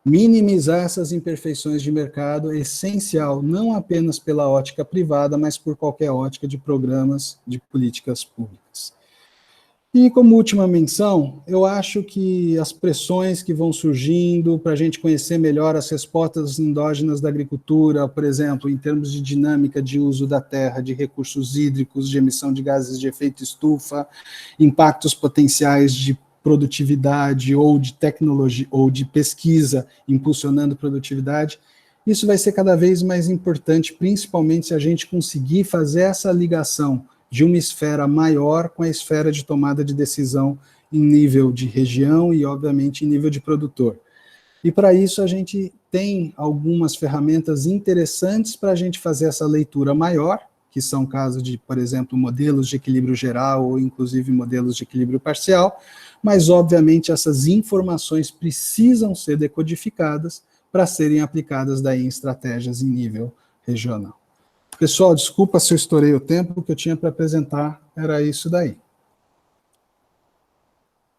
Minimizar essas imperfeições de mercado é essencial, não apenas pela ótica privada, mas por qualquer ótica de programas de políticas públicas. E como última menção, eu acho que as pressões que vão surgindo para a gente conhecer melhor as respostas endógenas da agricultura, por exemplo, em termos de dinâmica de uso da terra, de recursos hídricos, de emissão de gases de efeito estufa, impactos potenciais de produtividade ou de tecnologia ou de pesquisa impulsionando produtividade, isso vai ser cada vez mais importante, principalmente se a gente conseguir fazer essa ligação de uma esfera maior com a esfera de tomada de decisão em nível de região e, obviamente, em nível de produtor. E para isso a gente tem algumas ferramentas interessantes para a gente fazer essa leitura maior, que são casos de, por exemplo, modelos de equilíbrio geral ou inclusive modelos de equilíbrio parcial, mas obviamente essas informações precisam ser decodificadas para serem aplicadas daí em estratégias em nível regional. Pessoal, desculpa se eu estourei o tempo, o que eu tinha para apresentar era isso daí.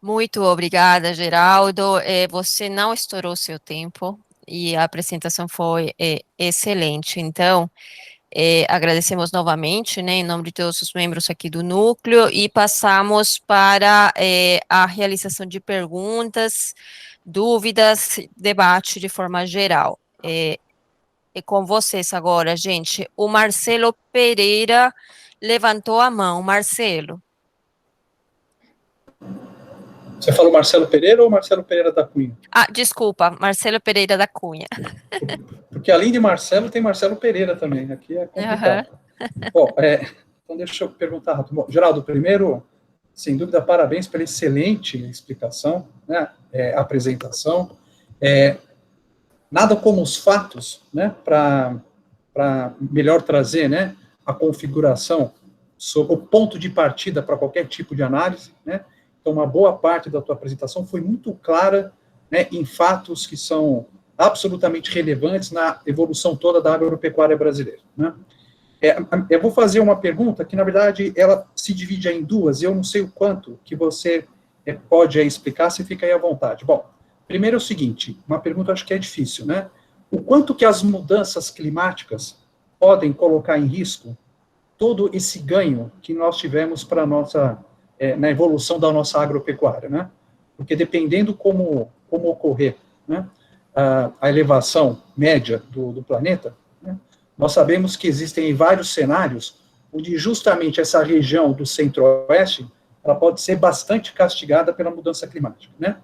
Muito obrigada, Geraldo. Você não estourou seu tempo e a apresentação foi excelente. Então, agradecemos novamente, né, em nome de todos os membros aqui do núcleo, e passamos para a realização de perguntas, dúvidas, debate de forma geral. E com vocês agora, gente. O Marcelo Pereira levantou a mão. Marcelo. Você falou Marcelo Pereira ou Marcelo Pereira da Cunha? Ah, desculpa, Marcelo Pereira da Cunha. Porque além de Marcelo, tem Marcelo Pereira também. Aqui é complicado. Bom, então deixa eu perguntar rápido. Bom, Geraldo, primeiro, sem dúvida, parabéns pela excelente explicação, né, apresentação. Nada como os fatos, né, para melhor trazer, né, a configuração sobre o ponto de partida para qualquer tipo de análise, né. Então, uma boa parte da tua apresentação foi muito clara, né, em fatos que são absolutamente relevantes na evolução toda da agropecuária brasileira, né. Eu vou fazer uma pergunta que, na verdade, ela se divide em duas, e eu não sei o quanto que você pode explicar, se fica aí à vontade. Bom, primeiro é o seguinte, uma pergunta acho que é difícil, né? O quanto que as mudanças climáticas podem colocar em risco todo esse ganho que nós tivemos para a nossa, na evolução da nossa agropecuária, né? Porque dependendo como ocorrer, né, a elevação média do planeta, né, nós sabemos que existem vários cenários onde justamente essa região do centro-oeste, ela pode ser bastante castigada pela mudança climática, né?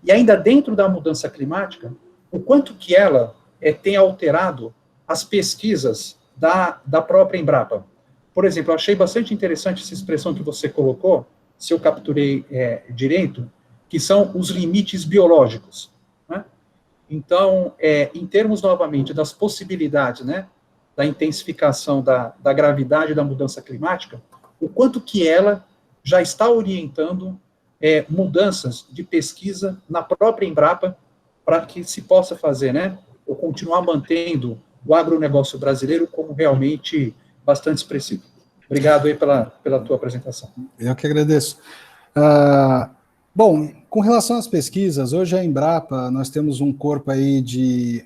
E ainda dentro da mudança climática, o quanto que ela tem alterado as pesquisas da própria Embrapa. Por exemplo, eu achei bastante interessante essa expressão que você colocou, se eu capturei direito, que são os limites biológicos, né? Então, em termos, novamente, das possibilidades, né, da intensificação da gravidade da mudança climática, o quanto que ela já está orientando mudanças de pesquisa na própria Embrapa para que se possa fazer, né, ou continuar mantendo o agronegócio brasileiro como realmente bastante expressivo. Obrigado aí pela tua apresentação. Eu que agradeço. Bom, com relação às pesquisas, hoje a Embrapa, nós temos um corpo aí de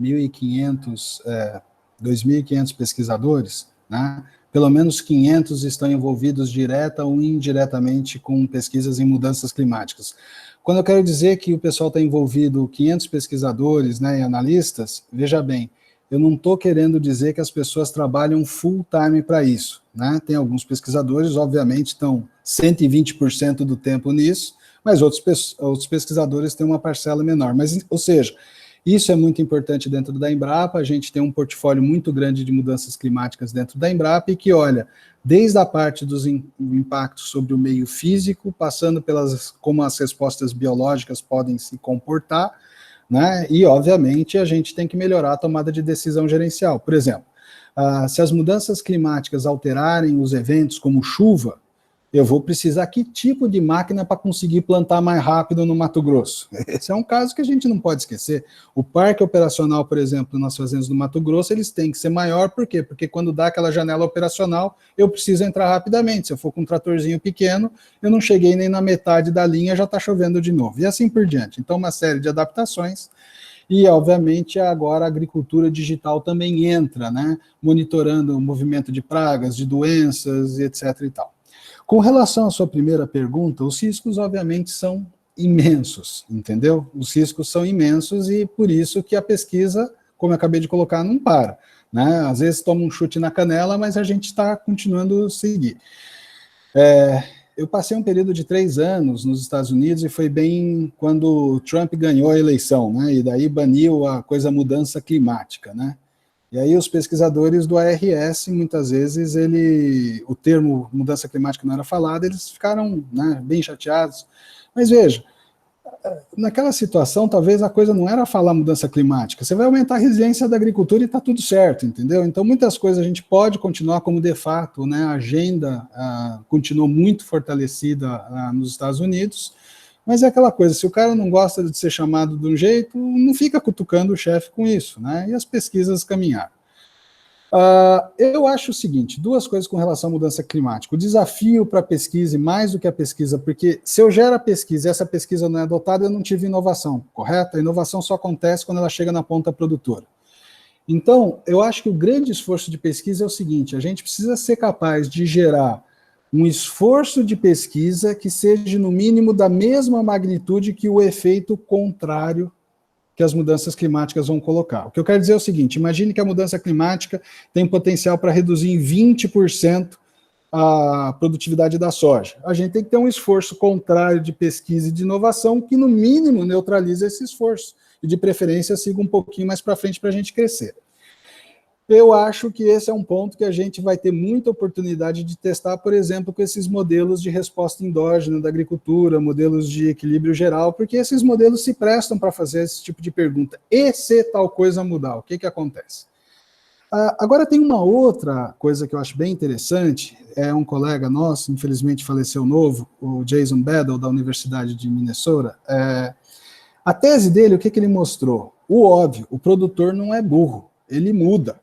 2.500 pesquisadores, né? Pelo menos 500 estão envolvidos direta ou indiretamente com pesquisas em mudanças climáticas. Quando eu quero dizer que o pessoal está envolvido, 500 pesquisadores, né, e analistas, veja bem, eu não estou querendo dizer que as pessoas trabalham full time para isso, né? Tem alguns pesquisadores, obviamente, estão 120% do tempo nisso, mas outros pesquisadores têm uma parcela menor. Mas, ou seja, isso é muito importante dentro da Embrapa, a gente tem um portfólio muito grande de mudanças climáticas dentro da Embrapa e que olha, desde a parte dos impactos sobre o meio físico, passando pelas como as respostas biológicas podem se comportar, né? E, obviamente, a gente tem que melhorar a tomada de decisão gerencial. Por exemplo, se as mudanças climáticas alterarem os eventos como chuva, eu vou precisar que tipo de máquina para conseguir plantar mais rápido no Mato Grosso? Esse é um caso que a gente não pode esquecer. O parque operacional, por exemplo, nas fazendas do Mato Grosso, eles têm que ser maior, por quê? Porque quando dá aquela janela operacional, eu preciso entrar rapidamente. Se eu for com um tratorzinho pequeno, eu não cheguei nem na metade da linha, já está chovendo de novo. E assim por diante. Então, uma série de adaptações. E, obviamente, agora a agricultura digital também entra, né? Monitorando o movimento de pragas, de doenças, etc. e tal. Com relação à sua primeira pergunta, os riscos, obviamente, são imensos, entendeu? Os riscos são imensos e por isso que a pesquisa, como eu acabei de colocar, não para, né? Às vezes toma um chute na canela, mas a gente está continuando a seguir. Eu passei um período de 3 anos nos Estados Unidos e foi bem quando o Trump ganhou a eleição, né? E daí baniu a coisa mudança climática, né? E aí os pesquisadores do ARS, muitas vezes, o termo mudança climática não era falado, eles ficaram, né, bem chateados. Mas veja, naquela situação, talvez a coisa não era falar mudança climática, você vai aumentar a resiliência da agricultura e está tudo certo, entendeu? Então muitas coisas a gente pode continuar como de fato, né, a agenda continuou muito fortalecida nos Estados Unidos, mas é aquela coisa, se o cara não gosta de ser chamado de um jeito, não fica cutucando o chefe com isso, né? E as pesquisas caminharam. Eu acho o seguinte, 2 coisas com relação à mudança climática. O desafio para a pesquisa, e mais do que a pesquisa, porque se eu gero a pesquisa e essa pesquisa não é adotada, eu não tive inovação, correto? A inovação só acontece quando ela chega na ponta produtora. Então, eu acho que o grande esforço de pesquisa é o seguinte, a gente precisa ser capaz de gerar um esforço de pesquisa que seja, no mínimo, da mesma magnitude que o efeito contrário que as mudanças climáticas vão colocar. O que eu quero dizer é o seguinte, imagine que a mudança climática tem potencial para reduzir em 20% a produtividade da soja. A gente tem que ter um esforço contrário de pesquisa e de inovação que, no mínimo, neutralize esse esforço e, de preferência, siga um pouquinho mais para frente para a gente crescer. Eu acho que esse é um ponto que a gente vai ter muita oportunidade de testar, por exemplo, com esses modelos de resposta endógena da agricultura, modelos de equilíbrio geral, porque esses modelos se prestam para fazer esse tipo de pergunta. E se tal coisa mudar, o que acontece? Agora tem uma outra coisa que eu acho bem interessante, é um colega nosso, infelizmente faleceu novo, o Jason Bedell, da Universidade de Minnesota. A tese dele, o que ele mostrou? O óbvio, o produtor não é burro, ele muda.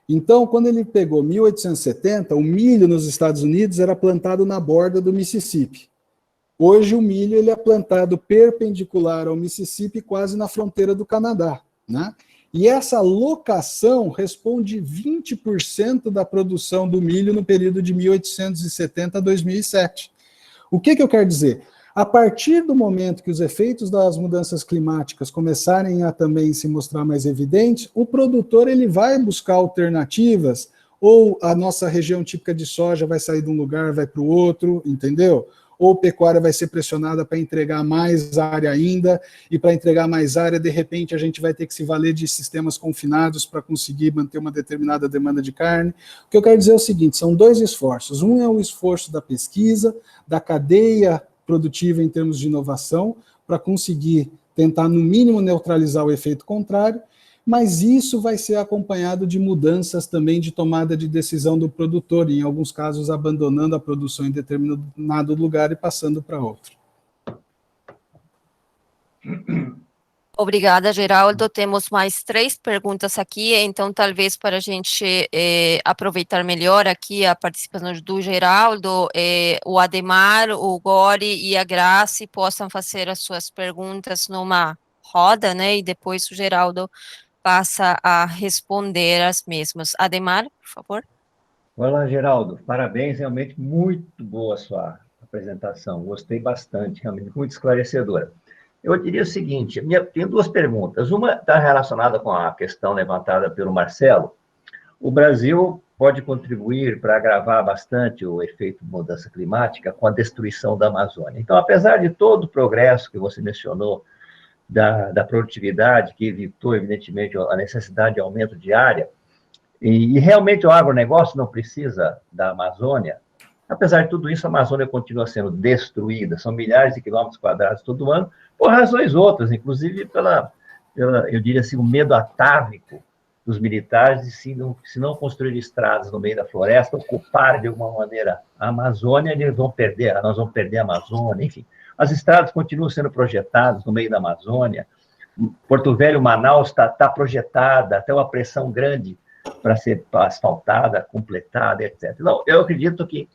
Então, quando ele pegou 1870, o milho nos Estados Unidos era plantado na borda do Mississippi. Hoje o milho ele é plantado perpendicular ao Mississippi, quase na fronteira do Canadá, né? E essa locação responde 20% da produção do milho no período de 1870 a 2007. O que eu quero dizer? A partir do momento que os efeitos das mudanças climáticas começarem a também se mostrar mais evidentes, o produtor ele vai buscar alternativas, ou a nossa região típica de soja vai sair de um lugar, vai para o outro, entendeu? Ou a pecuária vai ser pressionada para entregar mais área ainda, e para entregar mais área, de repente, a gente vai ter que se valer de sistemas confinados para conseguir manter uma determinada demanda de carne. O que eu quero dizer é o seguinte, são 2 esforços. Um é o esforço da pesquisa, da cadeia produtiva em termos de inovação, para conseguir tentar, no mínimo, neutralizar o efeito contrário, mas isso vai ser acompanhado de mudanças também de tomada de decisão do produtor, em alguns casos abandonando a produção em determinado lugar e passando para outro. Obrigada, Geraldo. Temos mais 3 perguntas aqui, então talvez para a gente aproveitar melhor aqui a participação do Geraldo, o Ademar, o Gori e a Grace possam fazer as suas perguntas numa roda, né, e depois o Geraldo passa a responder as mesmas. Ademar, por favor. Olá, Geraldo. Parabéns, realmente muito boa a sua apresentação. Gostei bastante, realmente muito esclarecedora. Eu diria o seguinte, tenho duas perguntas. Uma está relacionada com a questão levantada pelo Marcelo. O Brasil pode contribuir para agravar bastante o efeito de mudança climática com a destruição da Amazônia. Então, apesar de todo o progresso que você mencionou da produtividade, que evitou, evidentemente, a necessidade de aumento de área, e realmente o agronegócio não precisa da Amazônia, apesar de tudo isso, a Amazônia continua sendo destruída, são milhares de quilômetros quadrados todo ano, por razões outras, inclusive eu diria assim, o medo atávico dos militares de se não construir estradas no meio da floresta, ocupar de alguma maneira a Amazônia, nós vamos perder a Amazônia, enfim. As estradas continuam sendo projetadas no meio da Amazônia, Porto Velho, Manaus está projetada, até uma pressão grande para ser asfaltada, completada, etc. Não, eu acredito que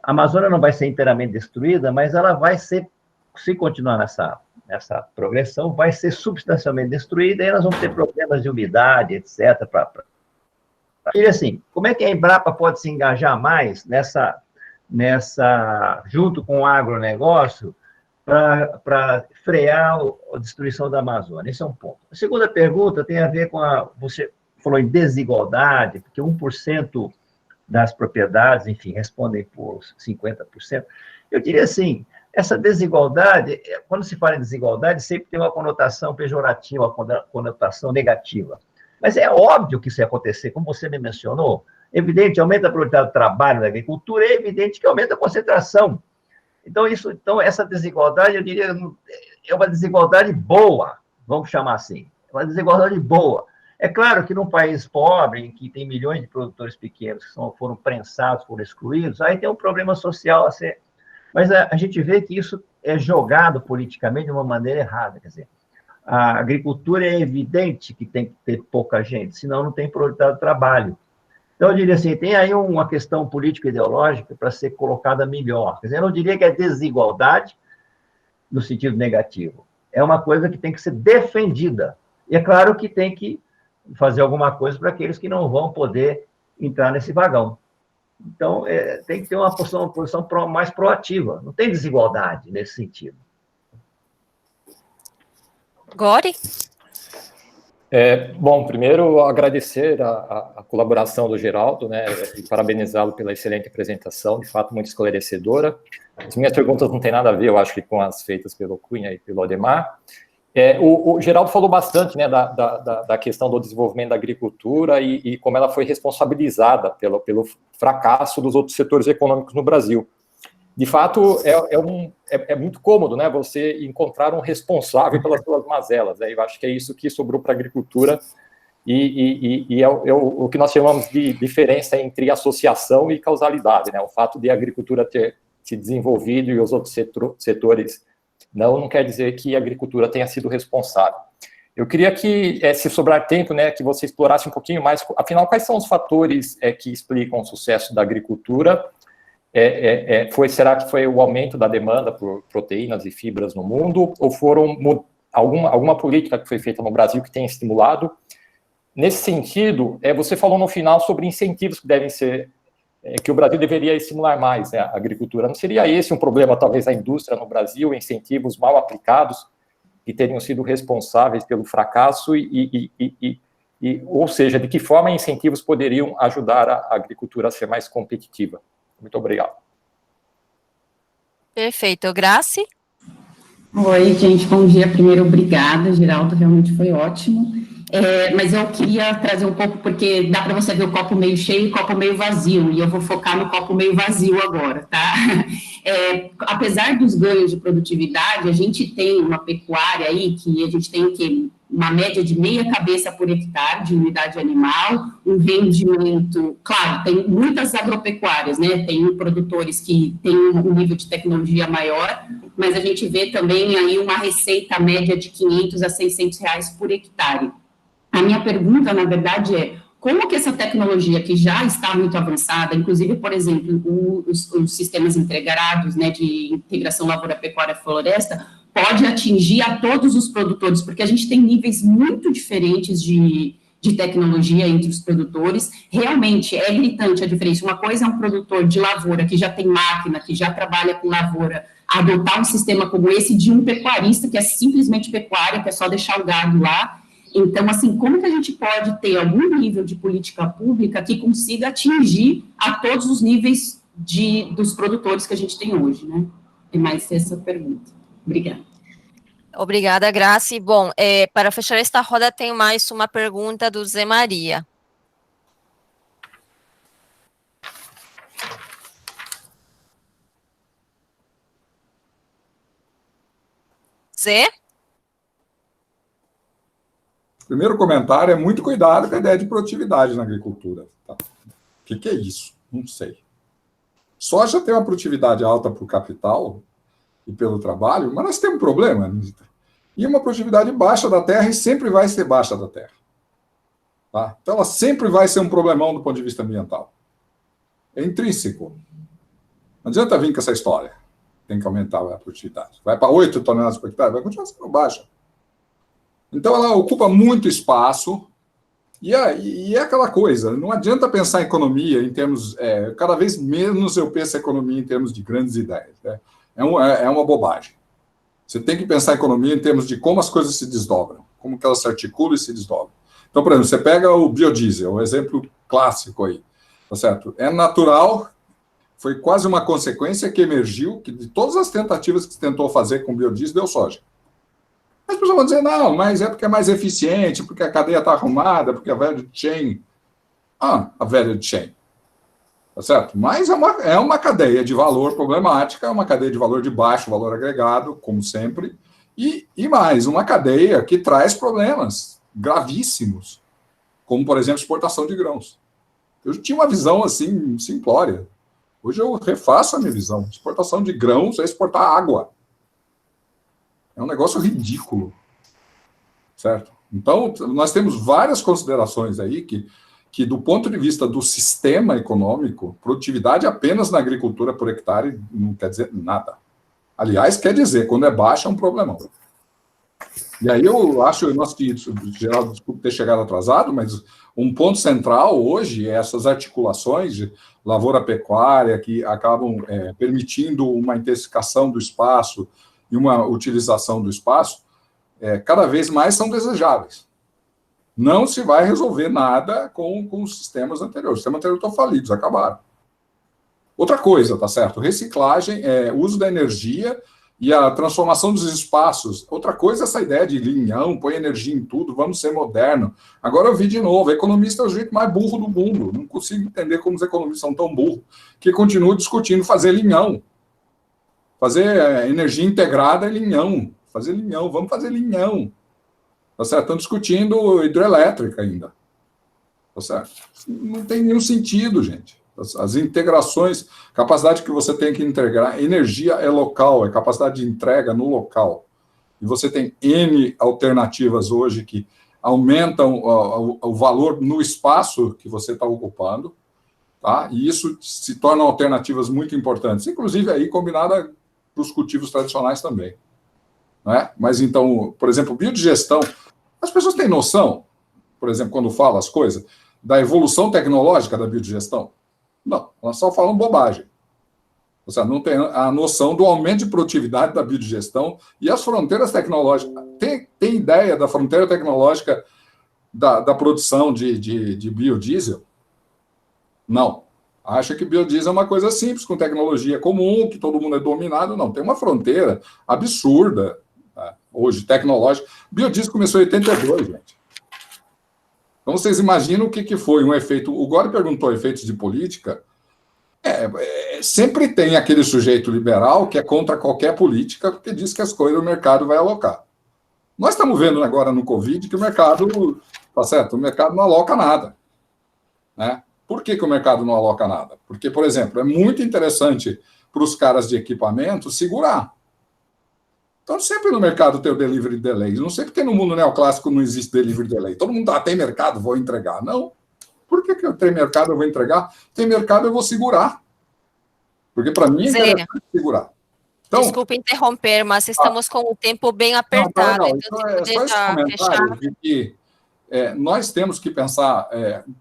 a Amazônia não vai ser inteiramente destruída, mas ela vai ser, se continuar nessa progressão, vai ser substancialmente destruída, e aí nós vamos ter problemas de umidade, etc. E assim, como é que a Embrapa pode se engajar mais junto com o agronegócio, para frear a destruição da Amazônia? Esse é um ponto. A segunda pergunta tem a ver com você falou em desigualdade, porque 1% das propriedades, enfim, respondem por 50%. Eu diria assim, essa desigualdade, quando se fala em desigualdade, sempre tem uma conotação pejorativa, uma conotação negativa. Mas é óbvio que isso ia acontecer, como você me mencionou. É evidente, aumenta a produtividade do trabalho na agricultura, é evidente que aumenta a concentração. Então, essa desigualdade, eu diria, é uma desigualdade boa, vamos chamar assim. É uma desigualdade boa. É claro que num país pobre, em que tem milhões de produtores pequenos que foram prensados, foram excluídos, aí tem um problema social a ser... Mas a gente vê que isso é jogado politicamente de uma maneira errada. Quer dizer, a agricultura é evidente que tem que ter pouca gente, senão não tem produtividade do trabalho. Então, eu diria assim, tem aí uma questão político-ideológica para ser colocada melhor. Quer dizer, eu não diria que é desigualdade no sentido negativo. É uma coisa que tem que ser defendida. E é claro que tem que fazer alguma coisa para aqueles que não vão poder entrar nesse vagão. Então, tem que ter uma posição mais proativa. Não tem desigualdade nesse sentido. Gori? Bom, primeiro, agradecer a colaboração do Geraldo, né, e parabenizá-lo pela excelente apresentação, de fato, muito esclarecedora. As minhas perguntas não têm nada a ver, eu acho que com as feitas pelo Cunha e pelo Ademar. O Geraldo falou bastante, né, da questão do desenvolvimento da agricultura e como ela foi responsabilizada pelo fracasso dos outros setores econômicos no Brasil. De fato, é muito cômodo, né, você encontrar um responsável pelas suas mazelas, né? Eu acho que é isso que sobrou para a agricultura e é o que nós chamamos de diferença entre associação e causalidade, né? O fato de a agricultura ter se desenvolvido e os outros setores não quer dizer que a agricultura tenha sido responsável. Eu queria que, se sobrar tempo, né, que você explorasse um pouquinho mais, afinal, quais são os fatores que explicam o sucesso da agricultura? Será que foi o aumento da demanda por proteínas e fibras no mundo, ou foram alguma política que foi feita no Brasil que tenha estimulado? Nesse sentido, você falou no final sobre incentivos que devem ser, que o Brasil deveria estimular mais, né, a agricultura. Não seria esse um problema, talvez, da indústria no Brasil, incentivos mal aplicados, que teriam sido responsáveis pelo fracasso, ou seja, de que forma incentivos poderiam ajudar a agricultura a ser mais competitiva? Muito obrigado. Perfeito. Graci? Oi, gente, bom dia. Primeiro, obrigada, Geraldo, realmente foi ótimo. Mas eu queria trazer um pouco, porque dá para você ver o copo meio cheio e o copo meio vazio, e eu vou focar no copo meio vazio agora, tá? Apesar dos ganhos de produtividade, a gente tem uma pecuária aí, que a gente tem o quê? Uma média de meia cabeça por hectare de unidade animal, um rendimento, claro, tem muitas agropecuárias, né, tem produtores que têm um nível de tecnologia maior, mas a gente vê também aí uma receita média de 500 a 600 reais por hectare. A minha pergunta, na verdade, é como que essa tecnologia que já está muito avançada, inclusive, por exemplo, os sistemas integrados, né, de integração lavoura-pecuária-floresta, pode atingir a todos os produtores, porque a gente tem níveis muito diferentes de de tecnologia entre os produtores. Realmente é gritante a diferença. Uma coisa é um produtor de lavoura que já tem máquina, que já trabalha com lavoura, adotar um sistema como esse de um pecuarista que é simplesmente pecuária, que é só deixar o gado lá. Então, assim, como que a gente pode ter algum nível de política pública que consiga atingir a todos os níveis dos produtores que a gente tem hoje, né? É mais essa pergunta. Obrigada. Obrigada, Graci. Bom, para fechar esta roda, tem mais uma pergunta do Zé Maria. Zé? Primeiro comentário é muito cuidado com a ideia de produtividade na agricultura. Tá? O que é isso? Não sei. Soja tem uma produtividade alta para o capital e pelo trabalho, mas nós temos um problema, Anitta. E uma produtividade baixa da terra e sempre vai ser baixa da terra. Tá? Então ela sempre vai ser um problemão do ponto de vista ambiental. É intrínseco. Não adianta vir com essa história. Tem que aumentar a produtividade. Vai para 8 toneladas por hectare, vai continuar sendo baixa. Então, ela ocupa muito espaço e é aquela coisa, não adianta pensar em economia em termos... cada vez menos eu penso em economia em termos de grandes ideias. Né? É uma bobagem. Você tem que pensar em economia em termos de como as coisas se desdobram, como que elas se articulam e se desdobram. Então, por exemplo, você pega o biodiesel, um exemplo clássico aí, tá certo? É natural, foi quase uma consequência que emergiu, que de todas as tentativas que se tentou fazer com biodiesel, deu soja. As pessoas vão dizer, não, mas é porque é mais eficiente, porque a cadeia está arrumada, porque a value chain... a value chain. Tá certo? Mas é uma cadeia de valor problemática, é uma cadeia de valor de baixo valor agregado, como sempre, e mais, uma cadeia que traz problemas gravíssimos, como, por exemplo, exportação de grãos. Eu tinha uma visão, assim, simplória. Hoje eu refaço a minha visão. Exportação de grãos é exportar água. É um negócio ridículo, certo? Então, nós temos várias considerações aí que do ponto de vista do sistema econômico, produtividade apenas na agricultura por hectare não quer dizer nada. Aliás, quer dizer, quando é baixa é um problemão. E aí eu acho, Geraldo, desculpe ter chegado atrasado, mas um ponto central hoje é essas articulações de lavoura-pecuária que acabam permitindo uma intensificação do espaço e uma utilização do espaço, cada vez mais são desejáveis. Não se vai resolver nada com os sistemas anteriores. Os sistemas anteriores estão falidos, acabaram. Outra coisa, tá certo? Reciclagem, uso da energia e a transformação dos espaços. Outra coisa é essa ideia de linhão, põe energia em tudo, vamos ser moderno. Agora eu vi de novo, economista é o jeito mais burro do mundo. Não consigo entender como os economistas são tão burros, que continuam discutindo fazer linhão. Fazer energia integrada é linhão. Fazer linhão, vamos fazer linhão. Tá certo? Estão discutindo hidrelétrica ainda. Tá certo? Não tem nenhum sentido, gente. As integrações, capacidade que você tem que integrar, energia é local, é capacidade de entrega no local. E você tem N alternativas hoje que aumentam o valor no espaço que você está ocupando, tá? E isso se tornam alternativas muito importantes, inclusive aí combinada para os cultivos tradicionais também. Não é? Mas então, por exemplo, biodigestão, as pessoas têm noção, por exemplo, quando falam as coisas, da evolução tecnológica da biodigestão? Não, elas só falam bobagem. Ou seja, não tem a noção do aumento de produtividade da biodigestão e as fronteiras tecnológicas. Tem ideia da fronteira tecnológica da produção de biodiesel? Não. Acha que biodiesel é uma coisa simples, com tecnologia comum, que todo mundo é dominado. Não, tem uma fronteira absurda, tá? Hoje, tecnológica. Biodiesel começou em 82, gente. Então, vocês imaginam o que foi um efeito... O Gore perguntou efeitos de política. Sempre tem aquele sujeito liberal que é contra qualquer política, porque diz que as coisas o mercado vai alocar. Nós estamos vendo agora no Covid que o mercado... Tá certo? O mercado não aloca nada. Né? Por que o mercado não aloca nada? Porque, por exemplo, é muito interessante para os caras de equipamento segurar. Então, sempre no mercado tem o delivery delay. Não sei porque no mundo neoclássico não existe delivery delay. Todo mundo tem mercado, vou entregar. Não. Por que eu tenho mercado, eu vou entregar? Tem mercado, eu vou segurar. Porque para mim é interessante segurar. Então, desculpe interromper, mas estamos com o tempo bem apertado. Então é só esse comentário de que nós temos que pensar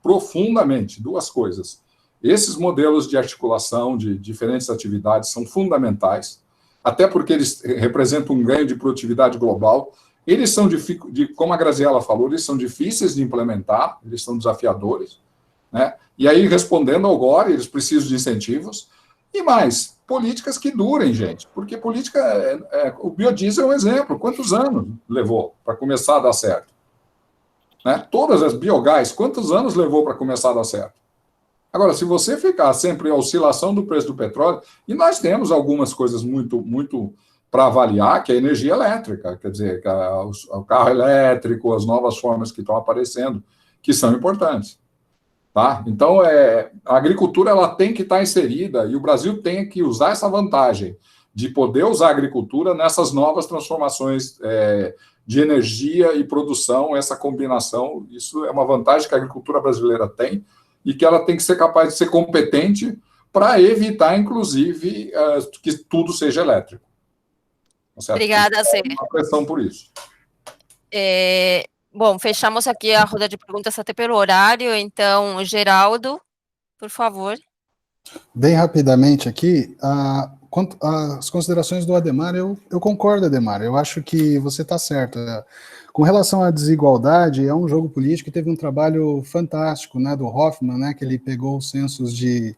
profundamente duas coisas. Esses modelos de articulação de diferentes atividades são fundamentais, até porque eles representam um ganho de produtividade global. Eles são, como a Graziela falou, eles são difíceis de implementar, eles são desafiadores, né? E aí, respondendo ao Gore, eles precisam de incentivos. E mais, políticas que durem, gente, porque política, o biodiesel é um exemplo. Quantos anos levou para começar a dar certo? Né? Todas as biogás, quantos anos levou para começar a dar certo? Agora, se você ficar sempre a oscilação do preço do petróleo, e nós temos algumas coisas muito para avaliar, que é a energia elétrica, quer dizer, o carro elétrico, as novas formas que estão aparecendo, que são importantes. Tá? Então, a agricultura ela tem que estar inserida, e o Brasil tem que usar essa vantagem de poder usar a agricultura nessas novas transformações de energia e produção, essa combinação. Isso é uma vantagem que a agricultura brasileira tem, e que ela tem que ser capaz de ser competente para evitar, inclusive, que tudo seja elétrico. Tá? Obrigada, Zé. Uma pressão por isso. Bom, fechamos aqui a roda de perguntas até pelo horário, então, Geraldo, por favor. Bem rapidamente aqui, quanto às considerações do Adhemar, eu concordo, Adhemar, eu acho que você está certo. Com relação à desigualdade, é um jogo político que teve um trabalho fantástico, né, do Hoffman, né, que ele pegou os censos de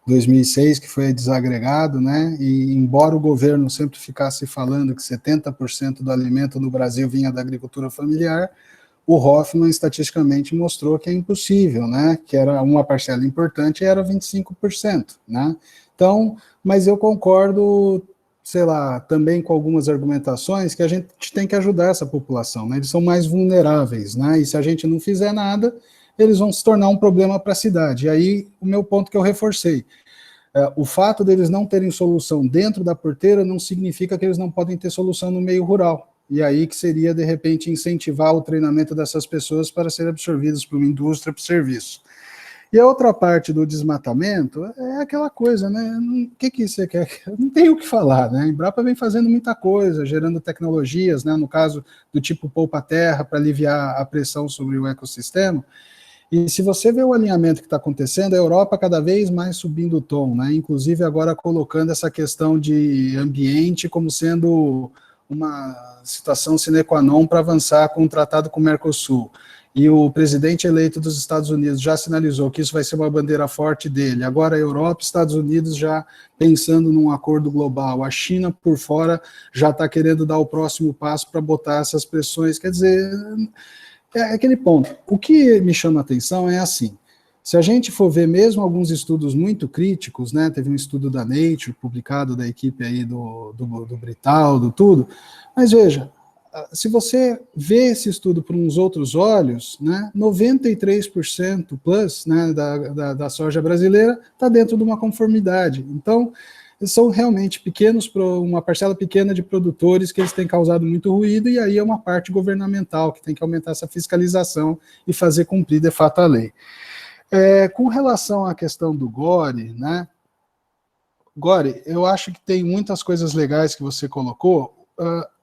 2006, que foi desagregado, né, e embora o governo sempre ficasse falando que 70% do alimento no Brasil vinha da agricultura familiar, o Hoffman estatisticamente mostrou que é impossível, né, que era uma parcela importante e era 25%, né, então, mas eu concordo, sei lá, também com algumas argumentações que a gente tem que ajudar essa população, né, eles são mais vulneráveis, né, e se a gente não fizer nada, eles vão se tornar um problema para a cidade, e aí o meu ponto que eu reforcei, o fato deles não terem solução dentro da porteira não significa que eles não podem ter solução no meio rural, e aí que seria, de repente, incentivar o treinamento dessas pessoas para serem absorvidas por uma indústria, por serviço. E a outra parte do desmatamento é aquela coisa, né, o que você quer? Não tem o que falar, né, a Embrapa vem fazendo muita coisa, gerando tecnologias, né, no caso do tipo poupa-terra, para aliviar a pressão sobre o ecossistema, e se você vê o alinhamento que está acontecendo, a Europa cada vez mais subindo o tom, né, inclusive agora colocando essa questão de ambiente como sendo uma situação sine qua non para avançar com o tratado com o Mercosul. E o presidente eleito dos Estados Unidos já sinalizou que isso vai ser uma bandeira forte dele. Agora a Europa e Estados Unidos já pensando num acordo global. A China, por fora, já está querendo dar o próximo passo para botar essas pressões. Quer dizer, é aquele ponto. O que me chama a atenção é assim, se a gente for ver mesmo alguns estudos muito críticos, né, teve um estudo da Nature, publicado da equipe aí do Brital, do tudo, mas veja, se você vê esse estudo por uns outros olhos, né, 93% plus, né, da soja brasileira está dentro de uma conformidade. Então, são realmente pequenos, uma parcela pequena de produtores que eles têm causado muito ruído, e aí é uma parte governamental que tem que aumentar essa fiscalização e fazer cumprir de fato a lei. Com relação à questão do Gore, né, Gore, eu acho que tem muitas coisas legais que você colocou,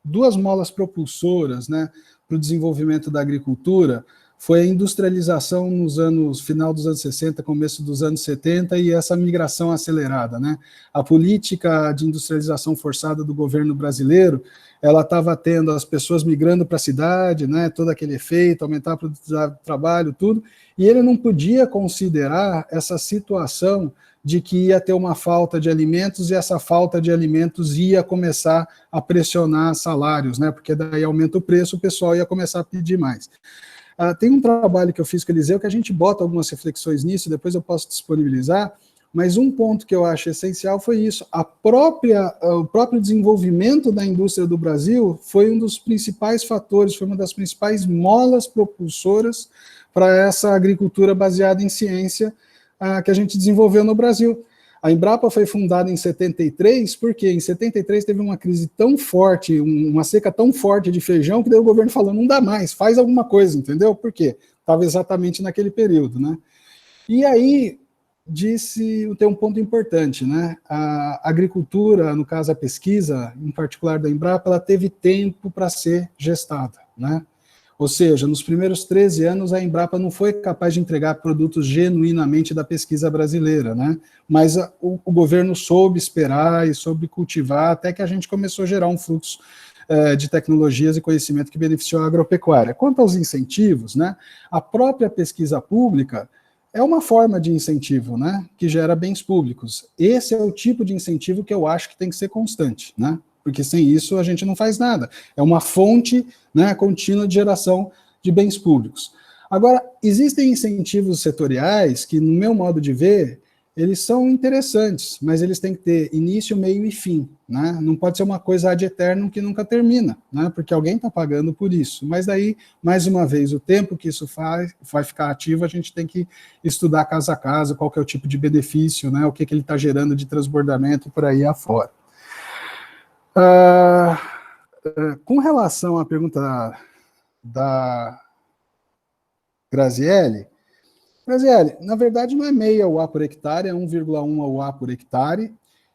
duas molas propulsoras, né, para o desenvolvimento da agricultura, foi a industrialização final dos anos 60, começo dos anos 70, e essa migração acelerada, né, a política de industrialização forçada do governo brasileiro, ela estava tendo as pessoas migrando para a cidade, né, todo aquele efeito, aumentar a produtividade do trabalho, tudo, e ele não podia considerar essa situação de que ia ter uma falta de alimentos, e essa falta de alimentos ia começar a pressionar salários, né, porque daí aumenta o preço, o pessoal ia começar a pedir mais. Tem um trabalho que eu fiz com o Eliseu, que a gente bota algumas reflexões nisso, depois eu posso disponibilizar, mas um ponto que eu acho essencial foi isso, o próprio desenvolvimento da indústria do Brasil foi um dos principais fatores, foi uma das principais molas propulsoras para essa agricultura baseada em ciência que a gente desenvolveu no Brasil. A Embrapa foi fundada em 73, porque em 73 teve uma crise tão forte, uma seca tão forte de feijão, que daí o governo falou, não dá mais, faz alguma coisa, entendeu? Por quê? Estava exatamente naquele período, né? E aí, tem um ponto importante, né? A agricultura, no caso a pesquisa, em particular da Embrapa, ela teve tempo para ser gestada, né? Ou seja, nos primeiros 13 anos, a Embrapa não foi capaz de entregar produtos genuinamente da pesquisa brasileira, né? Mas o governo soube esperar e soube cultivar até que a gente começou a gerar um fluxo de tecnologias e conhecimento que beneficiou a agropecuária. Quanto aos incentivos, né, a própria pesquisa pública é uma forma de incentivo, né, que gera bens públicos. Esse é o tipo de incentivo que eu acho que tem que ser constante, né? Porque sem isso a gente não faz nada. É uma fonte, né, contínua de geração de bens públicos. Agora, existem incentivos setoriais que, no meu modo de ver, eles são interessantes, mas eles têm que ter início, meio e fim, né? Não pode ser uma coisa ad eternum que nunca termina, né? Porque alguém está pagando por isso. Mas aí, mais uma vez, o tempo que isso vai ficar ativo, a gente tem que estudar caso a caso, qual que é o tipo de benefício, né? O que ele está gerando de transbordamento e por aí afora. Com relação à pergunta da Graziele, na verdade não é meia UA por hectare, é 1,1 UA por hectare,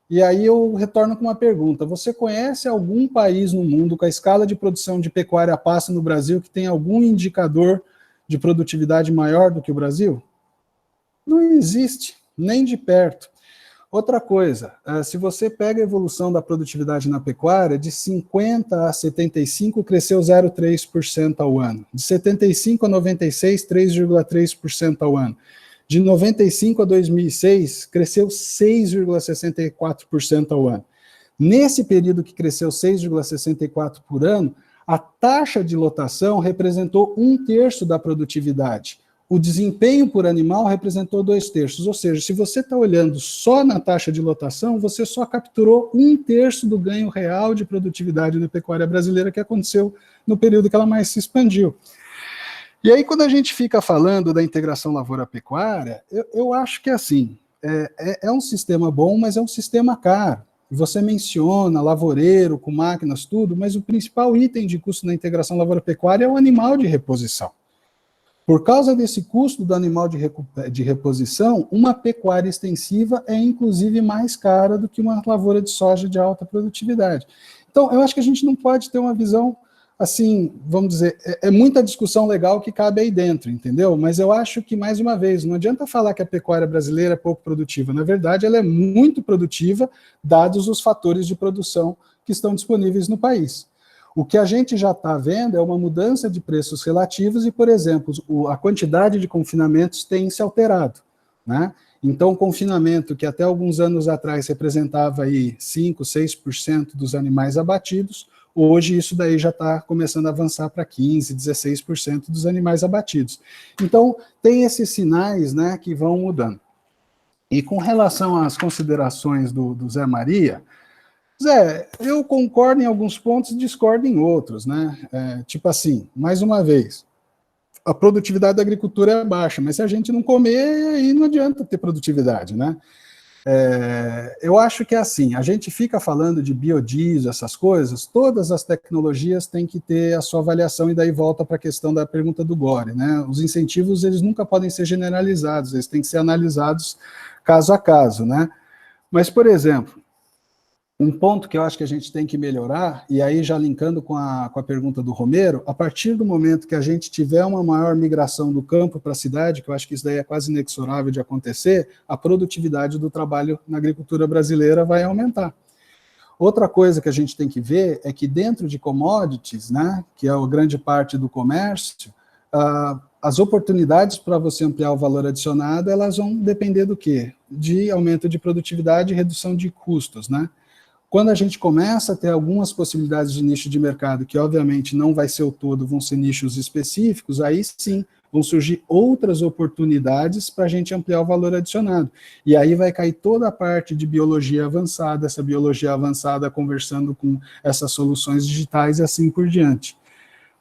e aí eu retorno com uma pergunta: você conhece algum país no mundo com a escala de produção de pecuária a pasto no Brasil que tem algum indicador de produtividade maior do que o Brasil? Não existe, nem de perto. Outra coisa, se você pega a evolução da produtividade na pecuária, de 50 a 75 cresceu 0,3% ao ano. De 75 a 96, 3,3% ao ano. De 95 a 2006, cresceu 6,64% ao ano. Nesse período que cresceu 6,64% por ano, a taxa de lotação representou 1/3 da produtividade. O desempenho por animal representou 2/3, ou seja, se você está olhando só na taxa de lotação, você só capturou 1/3 do ganho real de produtividade da pecuária brasileira que aconteceu no período que ela mais se expandiu. E aí, quando a gente fica falando da integração lavoura-pecuária, eu acho que assim, é um sistema bom, mas é um sistema caro. Você menciona lavoureiro, com máquinas, tudo, mas o principal item de custo na integração lavoura-pecuária é o animal de reposição. Por causa desse custo do animal de reposição, uma pecuária extensiva é inclusive mais cara do que uma lavoura de soja de alta produtividade. Então, eu acho que a gente não pode ter uma visão, assim, vamos dizer, é muita discussão legal que cabe aí dentro, entendeu? Mas eu acho que, mais uma vez, não adianta falar que a pecuária brasileira é pouco produtiva. Na verdade, ela é muito produtiva, dados os fatores de produção que estão disponíveis no país. O que a gente já está vendo é uma mudança de preços relativos e, por exemplo, a quantidade de confinamentos tem se alterado, né? Então, o confinamento, que até alguns anos atrás representava aí 5%, 6% dos animais abatidos, hoje isso daí já está começando a avançar para 15%, 16% dos animais abatidos. Então, tem esses sinais, né, que vão mudando. E com relação às considerações do Zé Maria, Zé, eu concordo em alguns pontos e discordo em outros, né? Tipo assim, mais uma vez, a produtividade da agricultura é baixa, mas se a gente não comer, aí não adianta ter produtividade, né? Eu acho que é assim, a gente fica falando de biodiesel, essas coisas, todas as tecnologias têm que ter a sua avaliação, e daí volta para a questão da pergunta do Gore, né? Os incentivos, eles nunca podem ser generalizados, eles têm que ser analisados caso a caso, né? Mas, por exemplo, um ponto que eu acho que a gente tem que melhorar, e aí já linkando com a pergunta do Romero, a partir do momento que a gente tiver uma maior migração do campo para a cidade, que eu acho que isso daí é quase inexorável de acontecer, a produtividade do trabalho na agricultura brasileira vai aumentar. Outra coisa que a gente tem que ver é que dentro de commodities, né, que é a grande parte do comércio, as oportunidades para você ampliar o valor adicionado, elas vão depender do quê? De aumento de produtividade e redução de custos, né? Quando a gente começa a ter algumas possibilidades de nicho de mercado, que obviamente não vai ser o todo, vão ser nichos específicos, aí sim vão surgir outras oportunidades para a gente ampliar o valor adicionado. E aí vai cair toda a parte de biologia avançada, essa biologia avançada conversando com essas soluções digitais e assim por diante.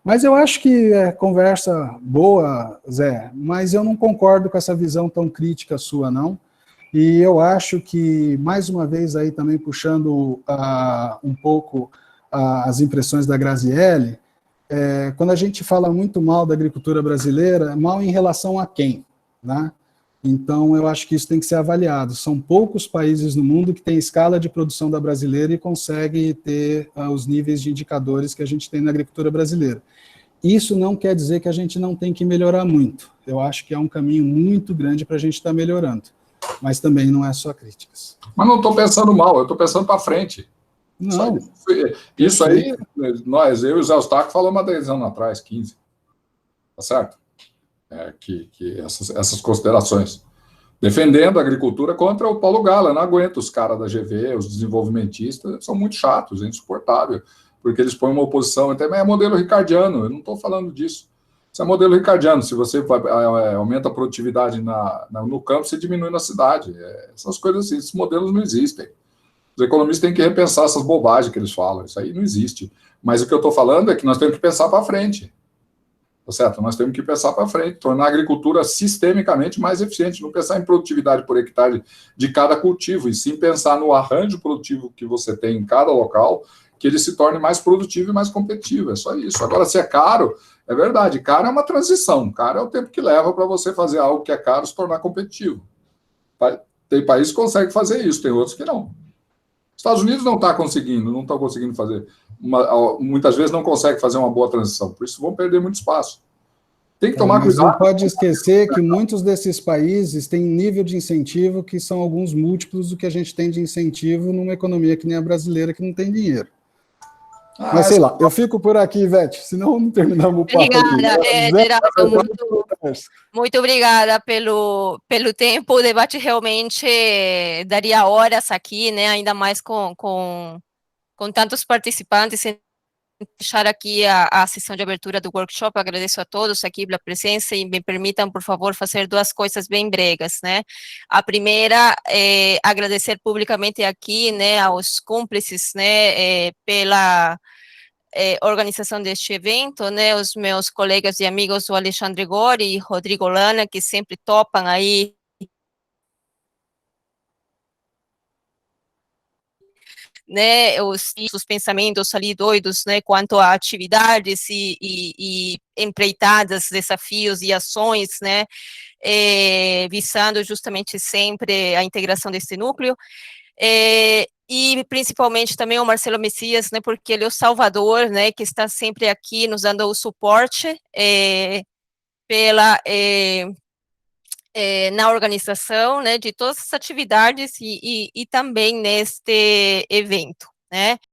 Mas eu acho que é conversa boa, Zé, mas eu não concordo com essa visão tão crítica sua, não. E eu acho que, mais uma vez, aí também puxando um pouco as impressões da Graziele, quando a gente fala muito mal da agricultura brasileira, é mal em relação a quem, né? Então, eu acho que isso tem que ser avaliado. São poucos países no mundo que têm escala de produção da brasileira e conseguem ter os níveis de indicadores que a gente tem na agricultura brasileira. Isso não quer dizer que a gente não tem que melhorar muito. Eu acho que é um caminho muito grande para a gente estar melhorando. Mas também não é só críticas. Mas não estou pensando mal, eu estou pensando para frente. Não. Isso aí, nós, eu e o Zé Eustáquio falamos há 10 anos atrás, 15. Tá certo? Que essas considerações. Defendendo a agricultura contra o Paulo Gala. Eu não aguento os caras da GV, os desenvolvimentistas, são muito chatos, é insuportável, porque eles põem uma oposição, até é modelo ricardiano, eu não estou falando disso. Isso é modelo ricardiano, se você aumenta a produtividade no campo, você diminui na cidade. Essas coisas assim, esses modelos não existem. Os economistas têm que repensar essas bobagens que eles falam, isso aí não existe. Mas o que eu estou falando é que nós temos que pensar para frente. Tá certo? Nós temos que pensar para frente, tornar a agricultura sistemicamente mais eficiente, não pensar em produtividade por hectare de cada cultivo, e sim pensar no arranjo produtivo que você tem em cada local, que ele se torne mais produtivo e mais competitivo, é só isso. Agora, se é caro, é verdade, caro é uma transição, caro é o tempo que leva para você fazer algo que é caro se tornar competitivo. Tem países que conseguem fazer isso, tem outros que não. Estados Unidos não estão conseguindo fazer, muitas vezes não consegue fazer uma boa transição, por isso vão perder muito espaço. Tem que tomar cuidado. Não pode esquecer que muitos desses países têm nível de incentivo que são alguns múltiplos do que a gente tem de incentivo numa economia que nem a brasileira, que não tem dinheiro. Mas sei lá, eu fico por aqui, Ivete, senão não terminamos o papo. Obrigada, Geraldo, muito obrigada pelo tempo. O debate realmente daria horas aqui, né? Ainda mais com tantos participantes. Deixar aqui a sessão de abertura do workshop. Agradeço a todos aqui pela presença e me permitam, por favor, fazer duas coisas bem breves, né? A primeira é agradecer publicamente aqui, né, aos cúmplices, né, pela organização deste evento, né, os meus colegas e amigos, o Alexandre Gori e Rodrigo Lana, que sempre topam aí né, os pensamentos ali doidos, né, quanto a atividades e empreitadas, desafios e ações, né, visando justamente sempre a integração desse núcleo, e principalmente também o Marcelo Messias, né, porque ele é o salvador, né, que está sempre aqui nos dando o suporte na organização, né, de todas as atividades e também neste evento, né.